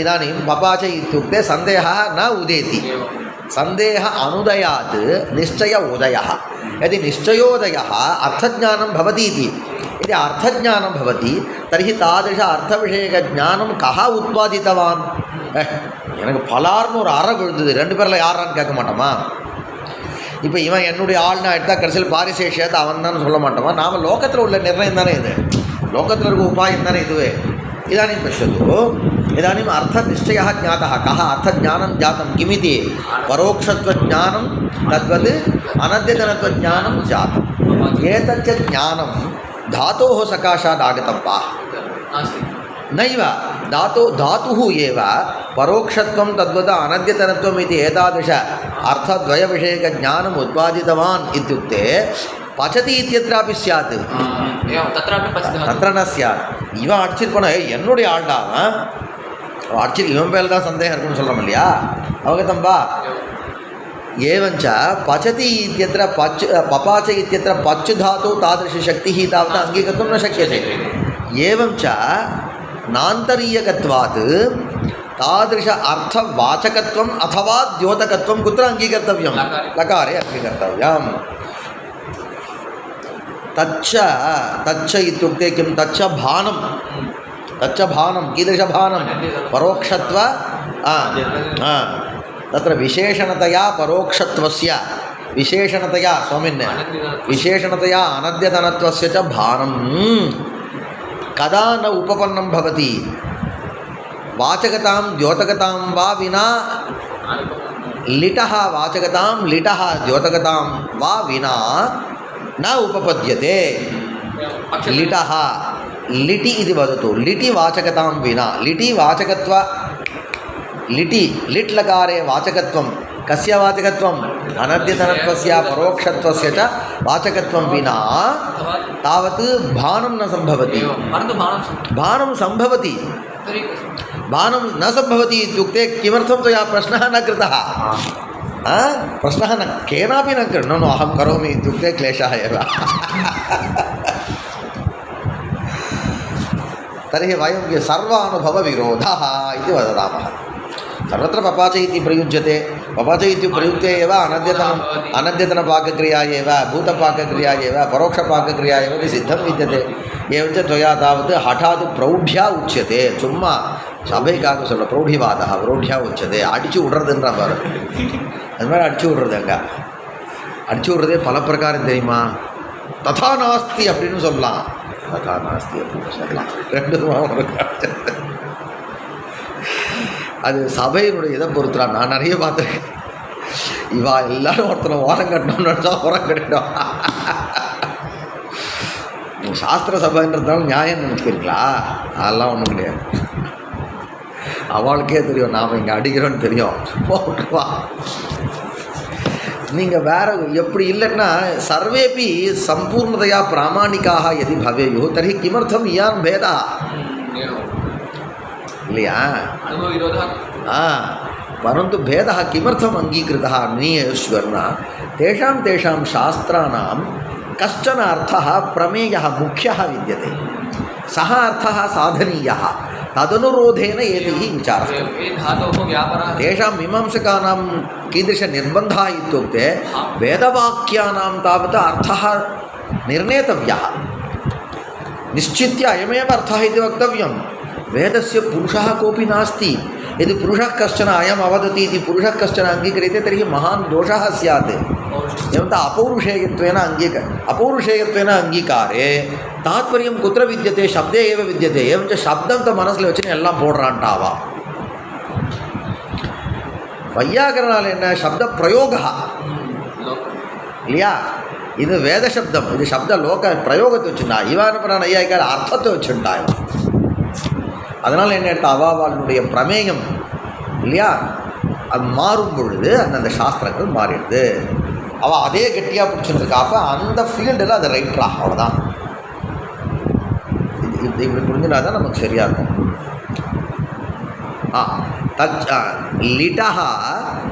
इदानीं पपाच इत्युक्ते सन्देहः न उदेति. सन्देह अनुदयात् निश्चय उदयः. यदि निश्चयोदयः अर्थज्ञानं भवति इति, यदि अर्थज्ञानं भवति तर्हि तादृश अर्थविषयकज्ञानं कः उत्पादितवान्? எனக்கு பலார்னு ஒரு அறை விழுந்தது, ரெண்டு பேரில் யாரான்னு கேட்க மாட்டோமா? இப்போ இவன் என்னுடைய ஆள்னா எடுத்தால் கடைசியில் பாரிசேஷத்தை அவன் தான் சொல்ல மாட்டோமா? நாம் லோகத்தில் உள்ள நிர்ணயம் தானே இது. लोकत्र उपायं ताने इदुवे इदानीं पश्यतु इदानीम् अर्थनिश्चयः ज्ञातः कः अर्थज्ञानं जातं किमिति परोक्षत्वज्ञानं तद्वत् अनद्यतनत्वज्ञानं जातम् एतच्च ज्ञानं धातोः सकाशात् आगतं वा नैव धातुः एव परोक्षत्वं तद्वत् अनद्यतनत्वम् इति एतादृश अर्थद्वयविषयकज्ञानम् उत्पादितवान् इत्युक्ते पचति इत्यत्रापि स्यात् तत्र न स्यात् இவன் அடிச்சிட்டு போன என்னுடைய ஆள்டா அடிச்சிட்டு இவன் பேரில் தான் சந்தேகம் இருக்குன்னு சொல்கிறோம் இல்லையா அவகதம்பா एवञ्च पचति इत्यत्र पच् पपाच इत्यत्र पच् धातु तादृशशक्तिः तावत् अङ्गीकर्तुं न शक्यते एवञ्च नान्तरीयकत्वात् तादृश अर्थवाचकत्वम् अथवा द्योतकत्वं कुत्र अङ्गीकर्तव्यं लकारे अङ्गीकर्तव्यम् तच्च इत्युक्ते किं तच्च भानं कीदृशभानं परोक्षत्व तत्र विशेषणतया परोक्षत्वस्य विशेषणतया स्वामिन् विशेषणतया अनद्यतनत्वस्य च भानं कदा न उपपन्नं भवति वाचकतां द्योतकतां वा विना लिटः वाचकतां लिटः द्योतकतां वा विना न उपपद्यते लिटः लिटि इति वदतु लिटि वाचकतां विना लिटि वाचकत्व लिटि लिट् लकारे वाचकत्वं कस्य वाचकत्वम् अनद्यतनत्वस्य परोक्षत्वस्य च वाचकत्वं विना तावत् भानं न सम्भवति भानं सम्भवति भानं न सम्भवति इत्युक्ते किमर्थं त्वया प्रश्नः न कृतः प्रश्नः न केनापि न कृतं नो अहं करोमि इत्युक्ते क्लेशः एव तर्हि वयं सर्वानुभवविरोधः इति वदामः सर्वत्र पपाच इति प्रयुज्यते पपाच इति प्रयुक्ते एव अनद्यतनपाकक्रिया एव भूतपाकक्रिया एव परोक्षपाकक्रिया एव इति सिद्धं विद्यते एवञ्च त्वया तावत् हठात् प्रौढ्या उच्यते சும்மா சபைக்காக சொல்ல பிரௌಢிவாதः பிரௌಢ்யா உச்சதே அடிச்சு விடுறதுன்ற பாரு அது மாதிரி அடிச்சு விடுறது அங்கே அடிச்சு விடுறதே பல பிரகாரம் தெரியுமா ததா நாஸ்தி அப்படின்னு சொல்லலாம் ததா நாஸ்தி அப்படின்னு சொல்லலாம் ரெண்டு அது சபையினுடைய இதை பொறுத்துறான் நான் நிறைய பார்த்துருக்கேன் இவா எல்லாரும் ஒருத்தனை ஓரம் கட்டணும்னு நினச்சா ஓரம் கட்டிடும் சாஸ்திர சபைன்றதுனால நியாயம் நினைக்கிறீங்களா அதெல்லாம் ஒன்றும் கிடையாது அவளுக்கே தெரியும் நாம் இங்கே அடிக்கிறோன்னு தெரியும் போட்டுவா நீங்கள் வேற எப்படி இல்லைன்னா சர்வேपि सम्पूर्णतया प्रामाणिकाः यदि भवेयुः तर्हि किमर्थम् इयान् भेदः இல்லையா परन्तु भेदः किमर्थम् अङ्गीकृतः अन्येष्वर्ना तेषां शास्त्राणां कश्चन अर्थः प्रमेयः मुख्यः विद्यते सः अर्थः साधनीयः तदनुरोधेन एतैः विचारः तेषां मीमांसकानां कीदृशनिर्बन्धः इत्युक्ते वेदवाक्यानां तावत् अर्थः निर्णेतव्यः निश्चित्य अयमेव अर्थः इति वक्तव्यं वेदस्य पुरुषः कोऽपि नास्ति यदि पुरुषः कश्चन अयम् अवदति इति पुरुषः कश्चन अङ्गीक्रियते तर्हि महान् दोषः स्यात् एवं अपौरुषेयत्वेन अङ्गीकारे तात्पर्यं कुत्र विद्यते शब्दे एव विद्यते एवञ्च शब्दं त मनसुल वच्चु एल्लाम पोड्रान्टावा वैयाकरणाल एन्न शब्द प्रयोगः இல்லையா இது வேத சப்தம் இது சப்த லோக பிரயோகத்தை வச்சுட்டா இவான பிரான ஐயாக்கார அர்த்தத்தை வச்சுட்டா அதனால் என்ன எடுத்த அவாவாளுடைய பிரமேயம் இல்லையா அது மாறும் பொழுது அந்தந்த சாஸ்திரங்கள் மாறிடுது அவள் அதே கெட்டியாக பிடிச்சிருந்துருக்கா அப்போ அந்த ஃபீல்டில் அது ரைட்ரா அவ்வளோதான் இது இப்படி புரிஞ்சுனா தான் நமக்கு சரியாக இருக்கும் लिटः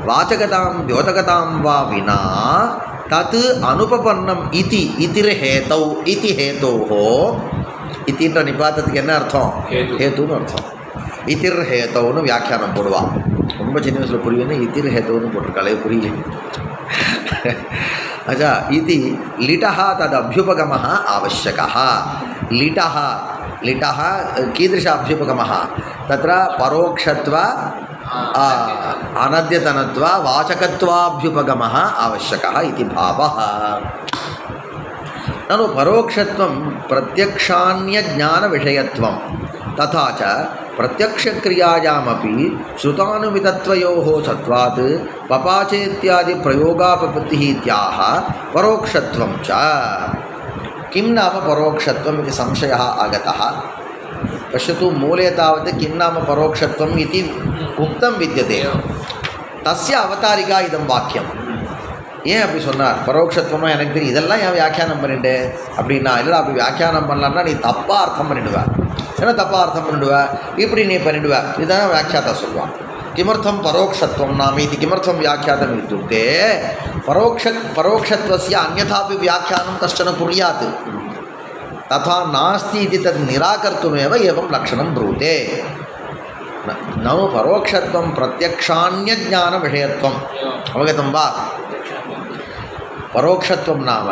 वाचकतां द्योतकतां वा विना तत् अनुपपन्नम् इति इतिर्हेतौ इति हेतोः इतिன்ற நிபாத்தத்துக்கு என்ன அர்த்தம் ஹேத்துன்னு அர்த்தம் இதிர்ஹேதவுன்னு வியாக்கியானம் போடுவா ரொம்ப சின்ன வயசில் புரியலன்னு இதிர்ஹேதவுன்னு போட்டிருக்காளே புரியல अच्छा इति लिटः तदभ्युपगमः आवश्यकः लिटः लिटः कीदृश अभ्युपगमः तत्र परोक्षत्व अनद्यतनत्व वाचकत्वाभ्युपगमः आवश्यकः इति भावः ननु परोक्षत्वं प्रत्यक्षान्यज्ञानविषयत्वं तथा च प्रत्यक्षक्रियायामपि श्रुतानुमितत्वयोः सत्वात् पपाचेत्यादि प्रयोगापपत्तिः इत्याह परोक्षत्वं च। किं नाम परोक्षत्वम् इति संशयः आगतः। पश्यतु, मूले तावत् किं नाम परोक्षत्वम् इति उक्तं विद्यते। तस्य अवतारिका इदं वाक्यं ஏன் அப்படி சொன்னார்? பரோட்சத்துவம்னா எனக்கு தெரியும், இதெல்லாம் ஏன் வியாக்கியானம் பண்ணிட்டு அப்படின்னா, இல்லை அப்படி வியாக்கியானம் பண்ணலான்னா நீ தப்பாக அர்த்தம் பண்ணிவிடுவேன். ஏன்னா தப்பாக அர்த்தம் பண்ணிவிடுவேன், இப்படி நீ பண்ணிவிடுவேன். இதுதான் வியாக்கியாத்தா சொல்லுவான். किमर्थं परोक्षत्वं नाम इति किमर्थं व्याख्यातम् इत्युक्ते परोक्षत्वस्य अन्यथापि व्याख्यानं कश्चन कुर्यात्, तथा नास्ति इति तद् निराकर्तुमेव एवं लक्षणं ब्रूते। ननु परोक्षत्वं प्रत्यक्षान्यज्ञानविषयत्वम्। अवगतं वा? परोक्षत्वं नाम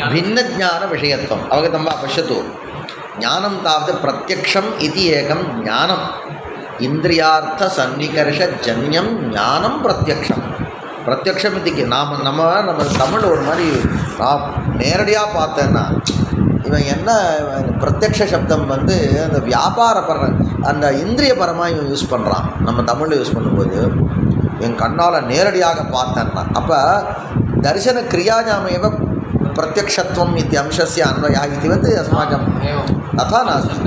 भिन्नज्ञानविषयत्वम्। अवगतं वा? पश्यतु, ज्ञानं तावत् प्रत्यक्षम् इति एकं ज्ञानम्, इन्द्रियार्थसन्निकर्षजन्यं ज्ञानं प्रत्यक्षं. प्रत्यक्षம் இதிக்கு நம்ம தமிழ் ஒரு மாதிரி நேரடியாக பார்த்தேன்னா, இவன் என்ன பிரத்யக்ஷ சப்தம் வந்து அந்த அந்த இந்திரியபரமாக இவன் யூஸ் பண்ணுறான். நம்ம தமிழில் யூஸ் பண்ணும்போது என் கண்ணால் நேரடியாக பார்த்தேன்னா, அப்போ தரிசன கிரியாயாமேவ प्रत्यक्षत्वम् इति अंशस्य अन्वयः इतिवत् अस्माकं तथा नास्ति।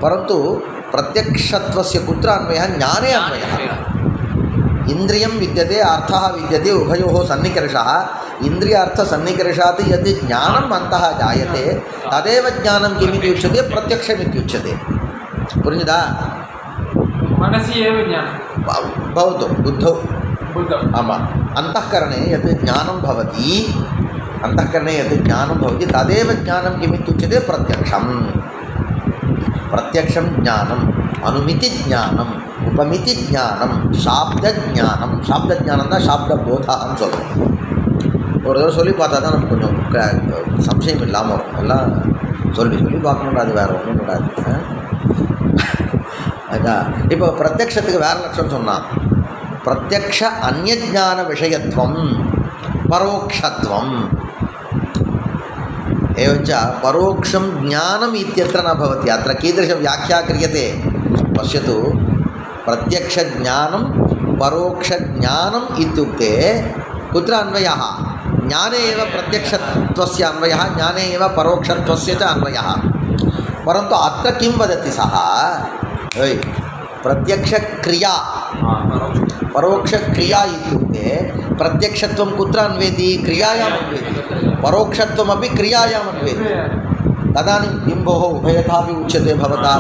परन्तु प्रत्यक्षत्वस्य कुत्र अन्वयः? ज्ञाने अन्वयः। इन्द्रियं विद्यते, अर्थः विद्यते, उभयोः सन्निकर्षः। इन्द्रियार्थसन्निकर्षात् यत् ज्ञानम् अन्तः जायते तदेव ज्ञानं किमिति उच्यते? प्रत्यक्षमित्युच्यते। पुरिञ्जदा? मनसि एव ज्ञानं भवतु, बुद्धौ आमाम्। अंतःकरणे यत् ज्ञानं भवति, तदेव ज्ञानं किमित्युच्यते? प्रत्यक्षं। प्रत्यक्षं ज्ञानम्, अनुमिति ज्ञानम्, उपमिति ज्ञानम्, शाब्दज्ञानं தான் शाब्दबोधம்னு சொல்கிறோம். ஒரு தடவை சொல்லி பார்த்தா தான் நமக்கு கொஞ்சம் சம்சயம் இல்லாமல் வரும். எல்லாம் சொல்லி பார்க்கணும்டா, அது வேறு ஒன்றும் கூடாது. அதான் இப்போ பிரத்யக்ஷத்துக்கு வேறு லட்சணம் சொன்னான். प्रत्यक्ष अन्यज्ञान विषयत्वं परोक्षत्वं। एवञ्च परोक्षं ज्ञानम् इत्यत्र न भवति। अत्र कीदृशव्याख्या क्रियते? पश्यतु, प्रत्यक्षज्ञानं परोक्षज्ञानम् इत्युक्ते कुत्र अन्वयः? ज्ञाने एव प्रत्यक्षत्वस्य अन्वयः, ज्ञाने एव परोक्षत्वस्य च अन्वयः। परन्तु अत्र किं वदति सः? प्रत्यक्षक्रिया, परोक्षक्रिया इत्युक्ते प्रत्यक्षत्वं कुत्र अन्वेति? क्रियायाम् अन्वेति। परोक्षत्वमपि क्रियायाम् अन्वेति। तदानीं किं भोः उभयथापि उच्यते भवता?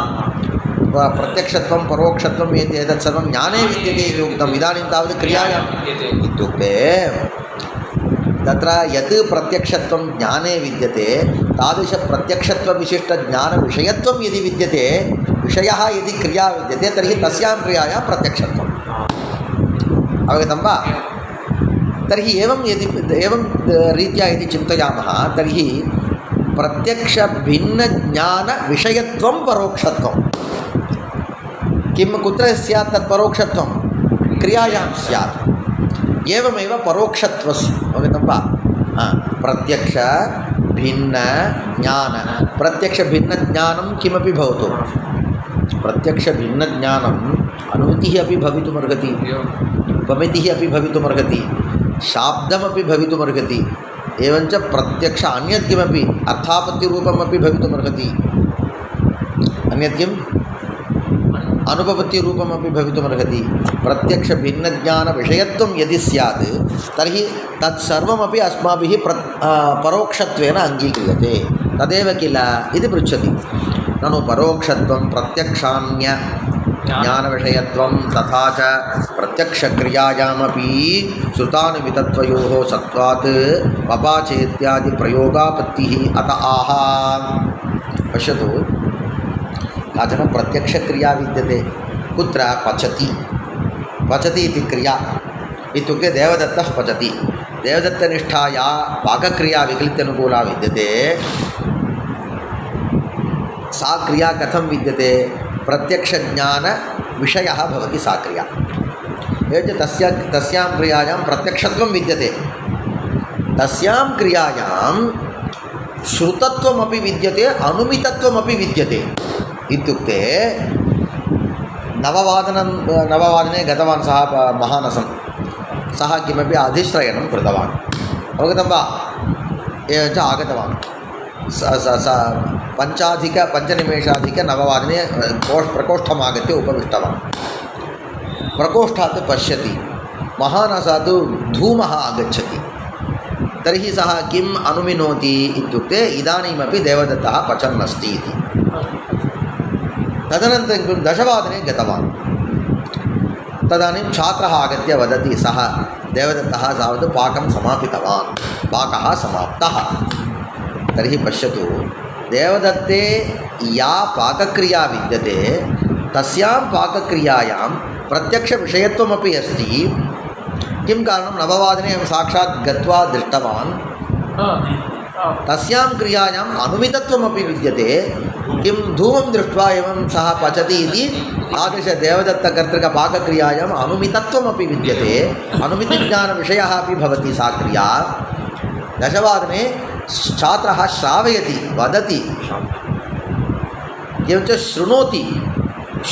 प्रत्यक्षत्वं परोक्षत्वम् एतत् सर्वं ज्ञाने विद्यते इति उक्तम्। इदानीं तावत् क्रियायाम् इत्युक्ते तत्र यत् प्रत्यक्षत्वं ज्ञाने विद्यते तादृशप्रत्यक्षत्वविशिष्टज्ञानविषयत्वं यदि विद्यते, विषयः यदि क्रिया विद्यते, तर्हि तस्यां क्रियायां प्रत्यक्षत्वम्। अवगतं वा? तर्हि एवं रीत्या यदि चिन्तयामः तर्हि प्रत्यक्षभिन्नज्ञानविषयत्वं परोक्षत्वं। किं कुत्र स्यात् तत् परोक्षत्वं? क्रियायां स्यात्। एवमेव परोक्षत्वस्य, अवगतं वा? प्रत्यक्षभिन्नज्ञान, प्रत्यक्षभिन्नज्ञानं किमपि भवतु, प्रत्यक्षभिन्नज्ञानम् अनुमितिः अपि भवितुमर्हति, उपमितिः अपि भवितुमर्हति, शाब्दमपि भवितुमर्हति। एवञ्च प्रत्यक्ष अन्यत् किमपि अर्थापत्तिरूपमपि भवितुमर्हति। अन्यत् किम्? अनुपपत्तिरूपमपि भवितुमर्हति। प्रत्यक्षभिन्नज्ञानविषयत्वं यदि स्यात् तर्हि तत्सर्वमपि अस्माभिः परोक्षत्वेन अङ्गीक्रियते। तदेव किल इति पृच्छति। ननु परोक्षत्वं प्रत्यक्षान्यज्ञानविषयत्वं तथा च प्रत्यक्षक्रियायामपि श्रुतानुमितत्वयोः सत्वात् पपाचेत्यादि प्रयोगापत्तिः अत आह। पश्यतु, काचन प्रत्यक्षक्रिया विद्यते। कुत्र? पचति। पचति इति क्रिया इत्युक्ते देवदत्तः पचति। देवदत्तनिष्ठाया पाकक्रिया विकलित्यनुकूला विद्यते। सा क्रिया कथं विद्यते? प्रत्यक्षज्ञानविषयः भवति सा क्रिया। एवञ्च तस्यां क्रियायां प्रत्यक्षत्वं विद्यते तस्यां क्रियायां श्रुतत्वमपि विद्यते अनुमितत्वमपि विद्यते इत्युक्ते नववादने गतवान् सः महानसं सः किमपि अधिश्रयणं कृतवान् अवगतं वा एवञ्च आगतवान् पञ्चनिमेषाधिकनववादने प्रकोष्ठम् आगत्य उपविष्टवान् प्रकोष्ठात् पश्यति महानसात् धूमः आगच्छति तर्हि सः किम् अनुमिनोति इत्युक्ते इदानीमपि देवदत्तः पचन्नस्ति इति तदनन्तरं दशवादने गतवान् तदानीं छात्रः आगत्य वदति सः देवदत्तः तावत् पाकं समापितवान् पाकः समाप्तः तर्हि पश्यतु देवदत्ते या पाकक्रिया विद्यते तस्यां पाकक्रियायां प्रत्यक्षविषयत्वमपि अस्ति किं कारणं नववादने अहं साक्षात् गत्वा दृष्टवान् तस्यां क्रियायाम् अनुमितत्वमपि विद्यते किं धूमं दृष्ट्वा एवं सः पचति इति तादृशदेवदत्तकर्तृकपाकक्रियायाम् अनुमितत्वमपि विद्यते अनुमितिज्ञानविषयः अपि भवति सा क्रिया दशवादने छात्रः श्रावयति वदति एवञ्च शृणोति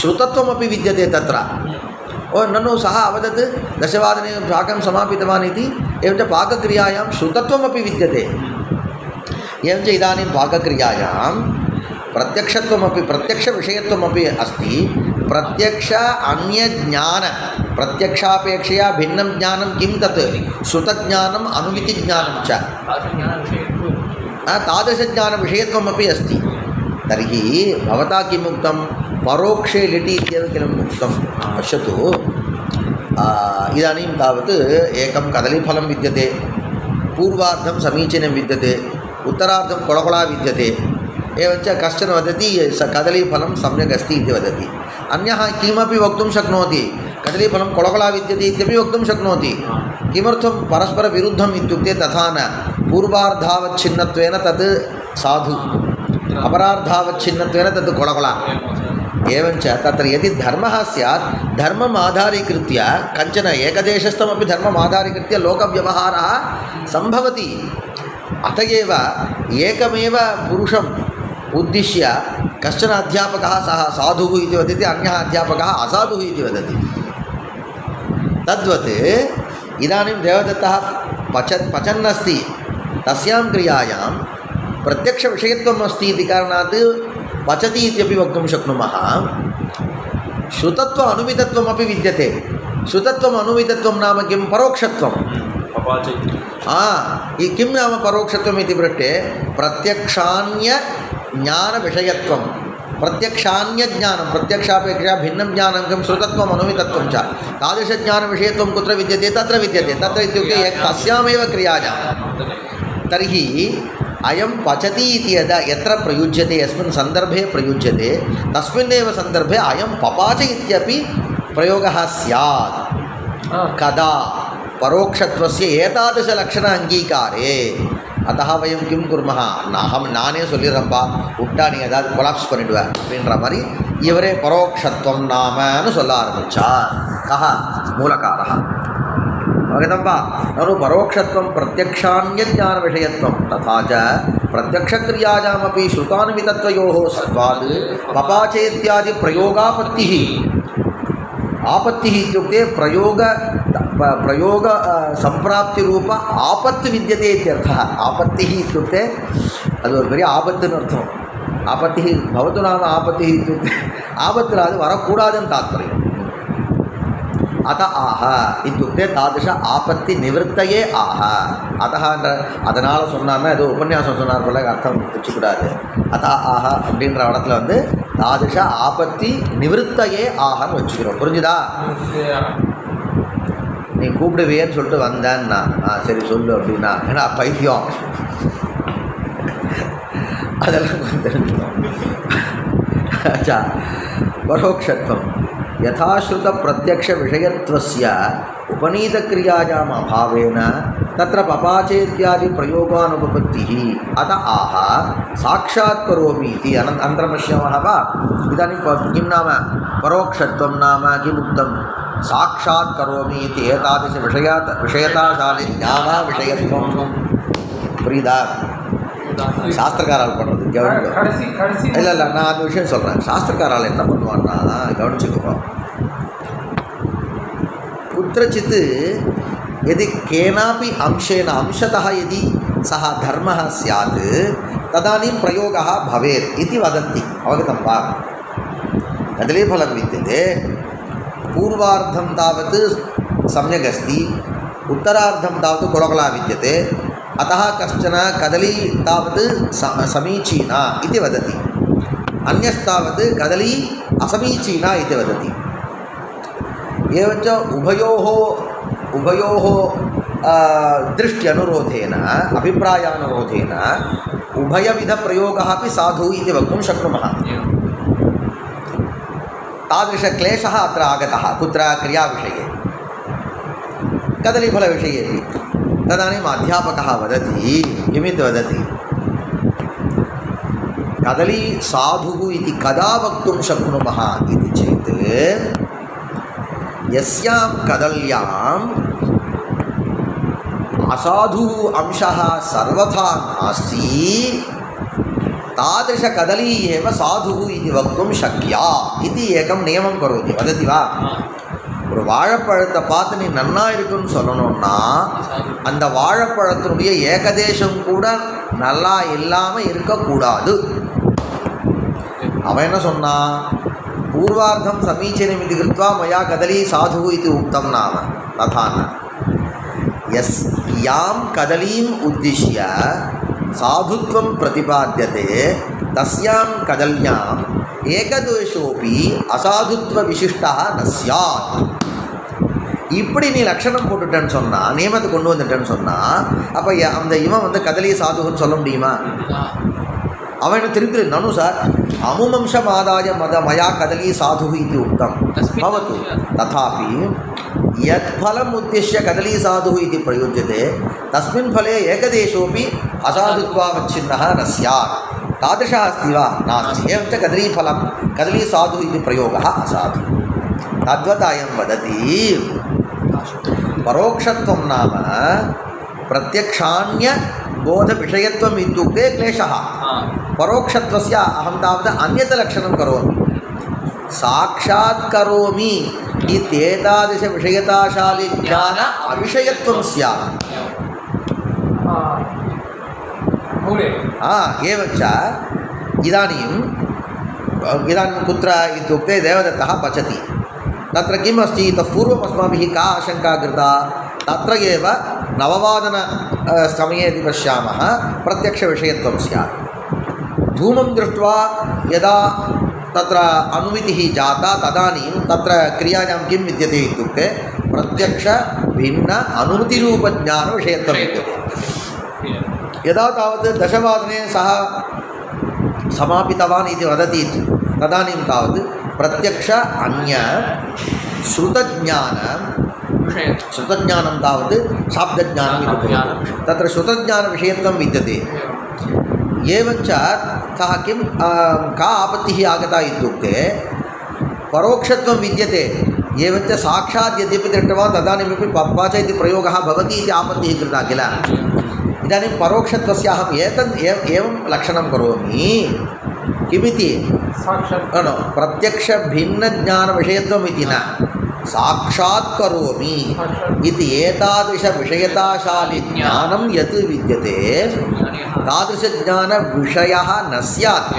श्रुतत्वमपि विद्यते तत्र ननु सः अवदत् दशवादने पाकं समापितवान् इति एवञ्च पाकक्रियायां श्रुतत्वमपि विद्यते एवञ्च इदानीं पाकक्रियायां प्रत्यक्षविषयत्वमपि अस्ति प्रत्यक्ष अन्यज्ञान प्रत्यक्षापेक्षया भिन्नं ज्ञानं किं तत् श्रुतज्ञानम् अनुमितिज्ञानं च तादृशज्ञानविषयत्वमपि अस्ति तर्हि भवता किम् उक्तं परोक्षे लिटि इत्येव किम् उक्तं पश्यतु इदानीं तावत् एकं कदलीफलं विद्यते पूर्वार्धं समीचीनं विद्यते उत्तरार्धं कोळकोळा विद्यते एवञ्च कश्चन वदति स कदलीफलं सम्यक् अस्ति इति वदति अन्यः किमपि वक्तुं शक्नोति कदलीफलं कोळकोळा विद्यते इत्यपि वक्तुं शक्नोति किमर्थं परस्परविरुद्धम् इत्युक्ते तथा न पूर्वार्धावच्छिन्नत्वेन तत् साधु अपरार्धावच्छिन्नत्वेन तत् कोळकोळा एवञ्च तत्र यदि धर्मः स्यात् धर्मम् आधारीकृत्य कञ्चन एकदेशस्थमपि धर्मम् आधारीकृत्य लोकव्यवहारः सम्भवति अत एव एकमेव पुरुषम् उद्दिश्य कश्चन अध्यापकः सः साधुः इति वदति अन्यः अध्यापकः असाधुः इति वदति तद्वत् इदानीं देवदत्तः पचन्नस्ति तस्यां क्रियायां प्रत्यक्षविषयत्वम् अस्ति इति कारणात् पचति इत्यपि वक्तुं शक्नुमः श्रुतत्व अनुमितत्वमपि विद्यते श्रुतत्वम् अनुमितत्वं नाम किं परोक्षत्वं किं नाम परोक्षत्वम् इति पृष्टे प्रत्यक्षान्यज्ञानविषयत्वं प्रत्यक्षान्यज्ञानं प्रत्यक्षापेक्षया भिन्नं ज्ञानं किं श्रुतत्वम् अनुमितत्वं च तादृशज्ञानविषयत्वं कुत्र विद्यते तत्र इत्युक्ते तस्यामेव क्रियायां तर्हि अयं पचति इति यत्र प्रयुज्यते यस्मिन् सन्दर्भे प्रयुज्यते तस्मिन्नेव सन्दर्भे अयं पपाच इत्यपि प्रयोगः स्यात् कदा परोक्षत्वस्य एतादृशलक्षण अङ्गीकारे अतः वयं किं कुर्मः नाने சொல்லிறப்பா விட்டா நீ ஏதாவது கொலாப்ஸ் பண்ணிடுவ அப்படின்ற மாதிரி இவரே பரோक्षत्वம் நாமன்னு சொல்ல ஆரம்பிச்சார் கஹ மூலகாரः अवगतं वा ननु परोक्षत्वं प्रत्यक्षान्यज्ञानविषयत्वं तथा च प्रत्यक्षक्रियायामपि श्रुतानुमितत्वयोः सत्त्वात् पपाचे इत्यादि प्रयोगापत्तिः आपत्तिः इत्युक्ते प्रयोग सम्प्राप्तिरूप आपत्ति विद्यते इत्यर्थः आपत्तिः इत्युक्ते ಅದು ಬರೀ ಆಪತ್ತಿನ ಅರ್ಥ आपत्तिः भवतु नाम आपत्तिः इत्युक्ते आपत्तिराद वरकूडादं तात्पर्यम् अत आह इत्युक्ते तादृश आपत्ति निवृत्तये आह अतः அதனால் சொன்னாம ஏதோ உபன்யாசம் சொன்னார் போல அர்த்தம் வச்சுக்கூடாது அத ஆஹ அப்படின்ற இடத்துல வந்து தாதிஷ ஆபத்தி நிவர்த்தையே ஆஹன்னு வச்சுக்கிறோம் புரிஞ்சுதா நீ கூப்பிடுவேன்னு சொல்லிட்டு வந்தேன்னா சரி சொல்லு அப்படின்னா ஏன்னா பைத்தியம் அதெல்லாம் கொஞ்சம் தெரிஞ்சுக்கணும் अच्छा परोक्षत्वं यथाश्रुत प्रत्यक्ष विषयत्वस्य उपनीतक्रियायाम् अभावेन तत्र पपाचेत्यादि प्रयोगानुपपत्तिः अत आह साक्षात् करोमि इति अनन्तरं पश्यामः वा इदानीं किं नाम परोक्षत्वं नाम किमुक्तं साक्षात् करोमि इति विषयताशाली ज्ञानविषयत्वं புரியுதா சாஸ்திரக்காரால் பண்ணுறது கவனிக்க இல்லை இல்லை நான் அந்த விஷயம் சொல்கிறேன் சாஸ்திரக்காரால் என்ன பண்ணுவான்னா கவனிச்சுக்கோ कुत्रचित् यदि केनापि अंशेन अंशतः यदि सः धर्मः स्यात् तदानीं प्रयोगः भवेत् इति वदन्ति अवगतं वा कदलीफलं विद्यते पूर्वार्धं तावत् सम्यक् अस्ति उत्तरार्धं तावत् कुलकुला विद्यते अतः कश्चन कदली तावत् समीचीना इति वदति अन्यस्तावत् कदली असमीचीना इति वदति एवञ्च उभयोः दृष्ट्यनुरोधेन अभिप्रायानुरोधेन उभयविधप्रयोगः अपि साधु इति वक्तुं शक्नुमः तादृशक्लेशः अत्र आगतः कुत्र क्रियाविषये कदलीफलविषयेपि तदानीम् अध्यापकः वदति किमिति वदति कदली साधुः इति कदा वक्तुं शक्नुमः इति चेत् यस्यां कदल्याम् असाधुः अंशः सर्वथा नास्ति तादृशकदली एव साधुः इति वक्तुं शक्या इति एकं नियमं करोति वदति वा ஒரு வாழைப்பழத்தை பார்த்து நீ நன்னா இருக்குன்னு சொல்லணும்னா அந்த வாழைப்பழத்தினுடைய ஏகதேசம் கூட நல்லா இல்லாமல் இருக்கக்கூடாது. அவன் என்ன சொன்னான், पूर्वार्धं समीचीनम् इति कृत्वा मया कदली साधुः इति उक्तं नाम तथा न यां कदलीम् उद्दिश्य साधुत्वं प्रतिपाद्यते तस्यां कदल्याम् एकदोषोपि असाधुत्वविशिष्टः न स्यात्. இப்படி நீ லட்சணம் போட்டுட்டேன்னு சொன்னால், நியமத்தை கொண்டு வந்துட்டேன்னு சொன்னால், அப்போ அந்த இவன் வந்து கதலி சாதுன்னு சொல்ல முடியுமா? அவன் திருப்பி நனு சார் அமுமம்சமாதாய மயா கதலி சாது இது உக்தம் பவது ததாபி யத் ஃபலம் உத்திஷ்ய கதலி சாது இது பிரயுஜ்யते तस्मिन् फले एकदेशोपि असाधुत्वावच्छिन्नः न स्यात्. तादृशः अस्ति वा? नास्ति. एवं च कदलीफलं कदली साधु इति प्रयोगः असाधु. तद्वत् अयं वदति परोक्षत्वं नाम प्रत्यक्षान्य बोधविषयत्वम् इत्युक्ते क्लेशः. परोक्षत्वस्य अहं तावत् अन्यत् लक्षणं करोमि. साक्षात् करोमि इत्येतादृशविषयताशाली ज्ञान अविषयत्वं स्यात्. एवञ्च इदानीं कुत्र इत्युक्ते देवदत्तः पचति. तत्र किम् अस्ति? इतः पूर्वम् अस्माभिः का आशङ्का कृता? तत्र एव नववादन समये यदि पश्यामः प्रत्यक्षविषयत्वं स्यात्. धूमं दृष्ट्वा यदा तत्र अनुमितिः जाता तदानीं तत्र क्रियायां किं विद्यते इत्युक्ते प्रत्यक्ष भिन्न अनुमतिरूपज्ञानविषयत्वं विद्यते. यदा तावत् दशवादने सः समापितवान् इति वदति तदानीं तावत् प्रत्यक्ष अन्य श्रुतज्ञानं तावत् शाब्दज्ञानम् इति भवति. तत्र श्रुतज्ञानविषयत्वं विद्यते. एवञ्च कः किं का आपत्तिः आगता इत्युक्ते परोक्षत्वं विद्यते. एवञ्च साक्षात् यद्यपि दृष्टवान् तदानीमपि पप्पाच इति प्रयोगः भवति इति आपत्तिः कृता किल. इदानीं परोक्षत्वस्य अहम् एवं लक्षणं करोमि. किमिति? प्रत्यक्षभिन्नज्ञानविषयत्वम् इति न, साक्षात् करोमि इति एतादृशविषयताशाली ज्ञानं यत् विद्यते तादृशज्ञानविषयः न स्यात्.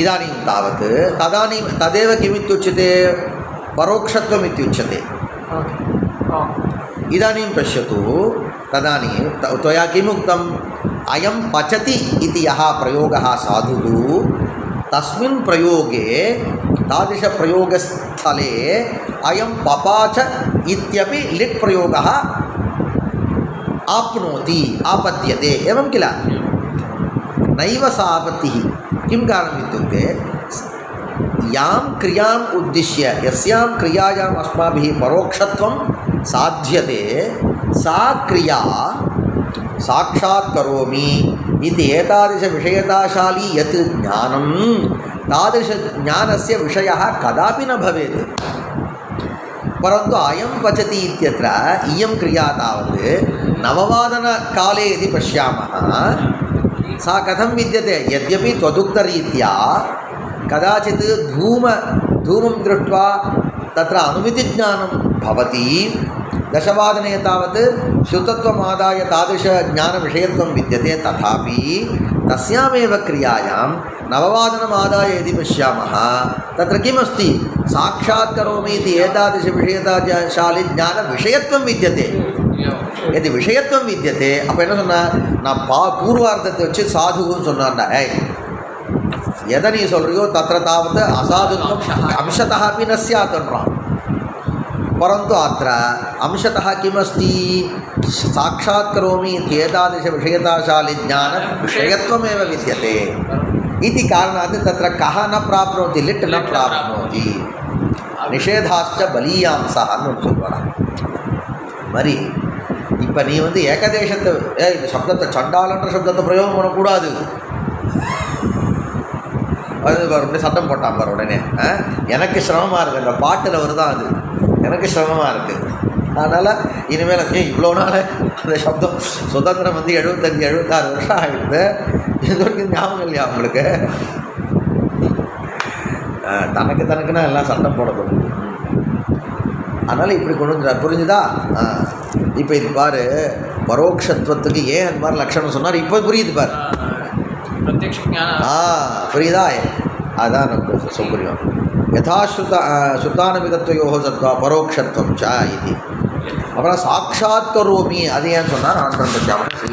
इदानीं तावत् तदेव किमित्युच्यते? परोक्षत्वम् इत्युच्यते. इदानीं पश्यतु, तदानीं त्वया किमुक्तम्? अयं पचति इति यः प्रयोगः साधुः, तस्मिन् प्रयोगे तादृशप्रयोगस्थले अयं पपाच इत्यपि लिट् प्रयोगः आप्नोति, आपद्यते. एवं किल? नैव सा आपत्तिः. किं कारणम् इत्युक्ते यां क्रियाम् उद्दिश्य, यस्यां क्रियायाम् अस्माभिः परोक्षत्वं साध्यते सा क्रिया साक्षात् करोमि इति एतादृशविषयताशाली यत् ज्ञानं तादृशज्ञानस्य विषयः कदापि न भवेत्। परन्तु अयं पचति इत्यत्र इयं क्रिया तावत् नववादनकाले यदि पश्यामः सा कथं विद्यते? यद्यपि त्वदुक्तरीत्या कदाचित् धूमं दृष्ट्वा तत्र अनुमितिज्ञानं भवति, दशवादने तावत् श्रुतत्वमादाय तादृशज्ञानविषयत्वं विद्यते, तथापि तस्यामेव क्रियायां नववादनमादाय यदि पश्यामः तत्र किमस्ति? साक्षात् करोमि इति एतादृशविषयताशाली ज्ञानविषयत्वं विद्यते। यदि விஷயத்துவம் வித்தியதே அப்போ என்ன சொன்ன? நான் பூர்வார்த்தத்தை வச்சு சாதுன்னு சொன்னான்டா. எதை நீ சொல்றியோ தத்திர தாவது அசாதுத்வம் அம்சத்தः अपि न स्यात्ன்றான். परन्तु अत्र अंशतः किमस्ति? साक्षात् करोमि इत्येतादृशविषयताशाली ज्ञानविषयत्वमेव विद्यते इति कारणात् तत्र कः न प्राप्नोति? लिट् न प्राप्नोति. निषेधाश्च बलीयांसहன்னு சொல்வாங்க. மாதிரி இப்போ நீ வந்து ஏகதேசத்தை இந்த சப்தத்தை சண்டாலன்ற சப்தத்தை பிரயோகம் பண்ணக்கூடாது. அது உடனே சட்டம் போட்டான் பாரு. உடனே எனக்கு சிரமமாக இருக்குது, அந்த பாட்டில் வருதான் அது எனக்கு சிரமமாக இருக்குது. அதனால் இனிமேல் இவ்வளோ நாள் அந்த சப்தம் சுதந்திரம் வந்து 75-76 வருஷம் ஆகிடுது, இது வரைக்கும் ஞாபகம் இல்லையா அவங்களுக்கு? தனக்குன்னா எல்லாம் சட்டம் போடக்கூடாது. அதனால் இப்படி கொண்டு வந்துட்டார். புரிஞ்சுதா? இப்போ இது பாரு, பரோட்சத்துவத்துக்கு ஏன் அந்த மாதிரி லட்சணம் சொன்னார் இப்போ புரியுது பாரு. புரியுதா? அதுதான் நமக்கு புரியும். யதாஸ்ருதானுமிதத்வயோ சத்வா பரோட்சத்துவம் ச இது. அப்புறம் சாட்சாத் கரோமி அது ஏன் சொன்னால் அனந்தரம் பச்சாம ஸ்ரீ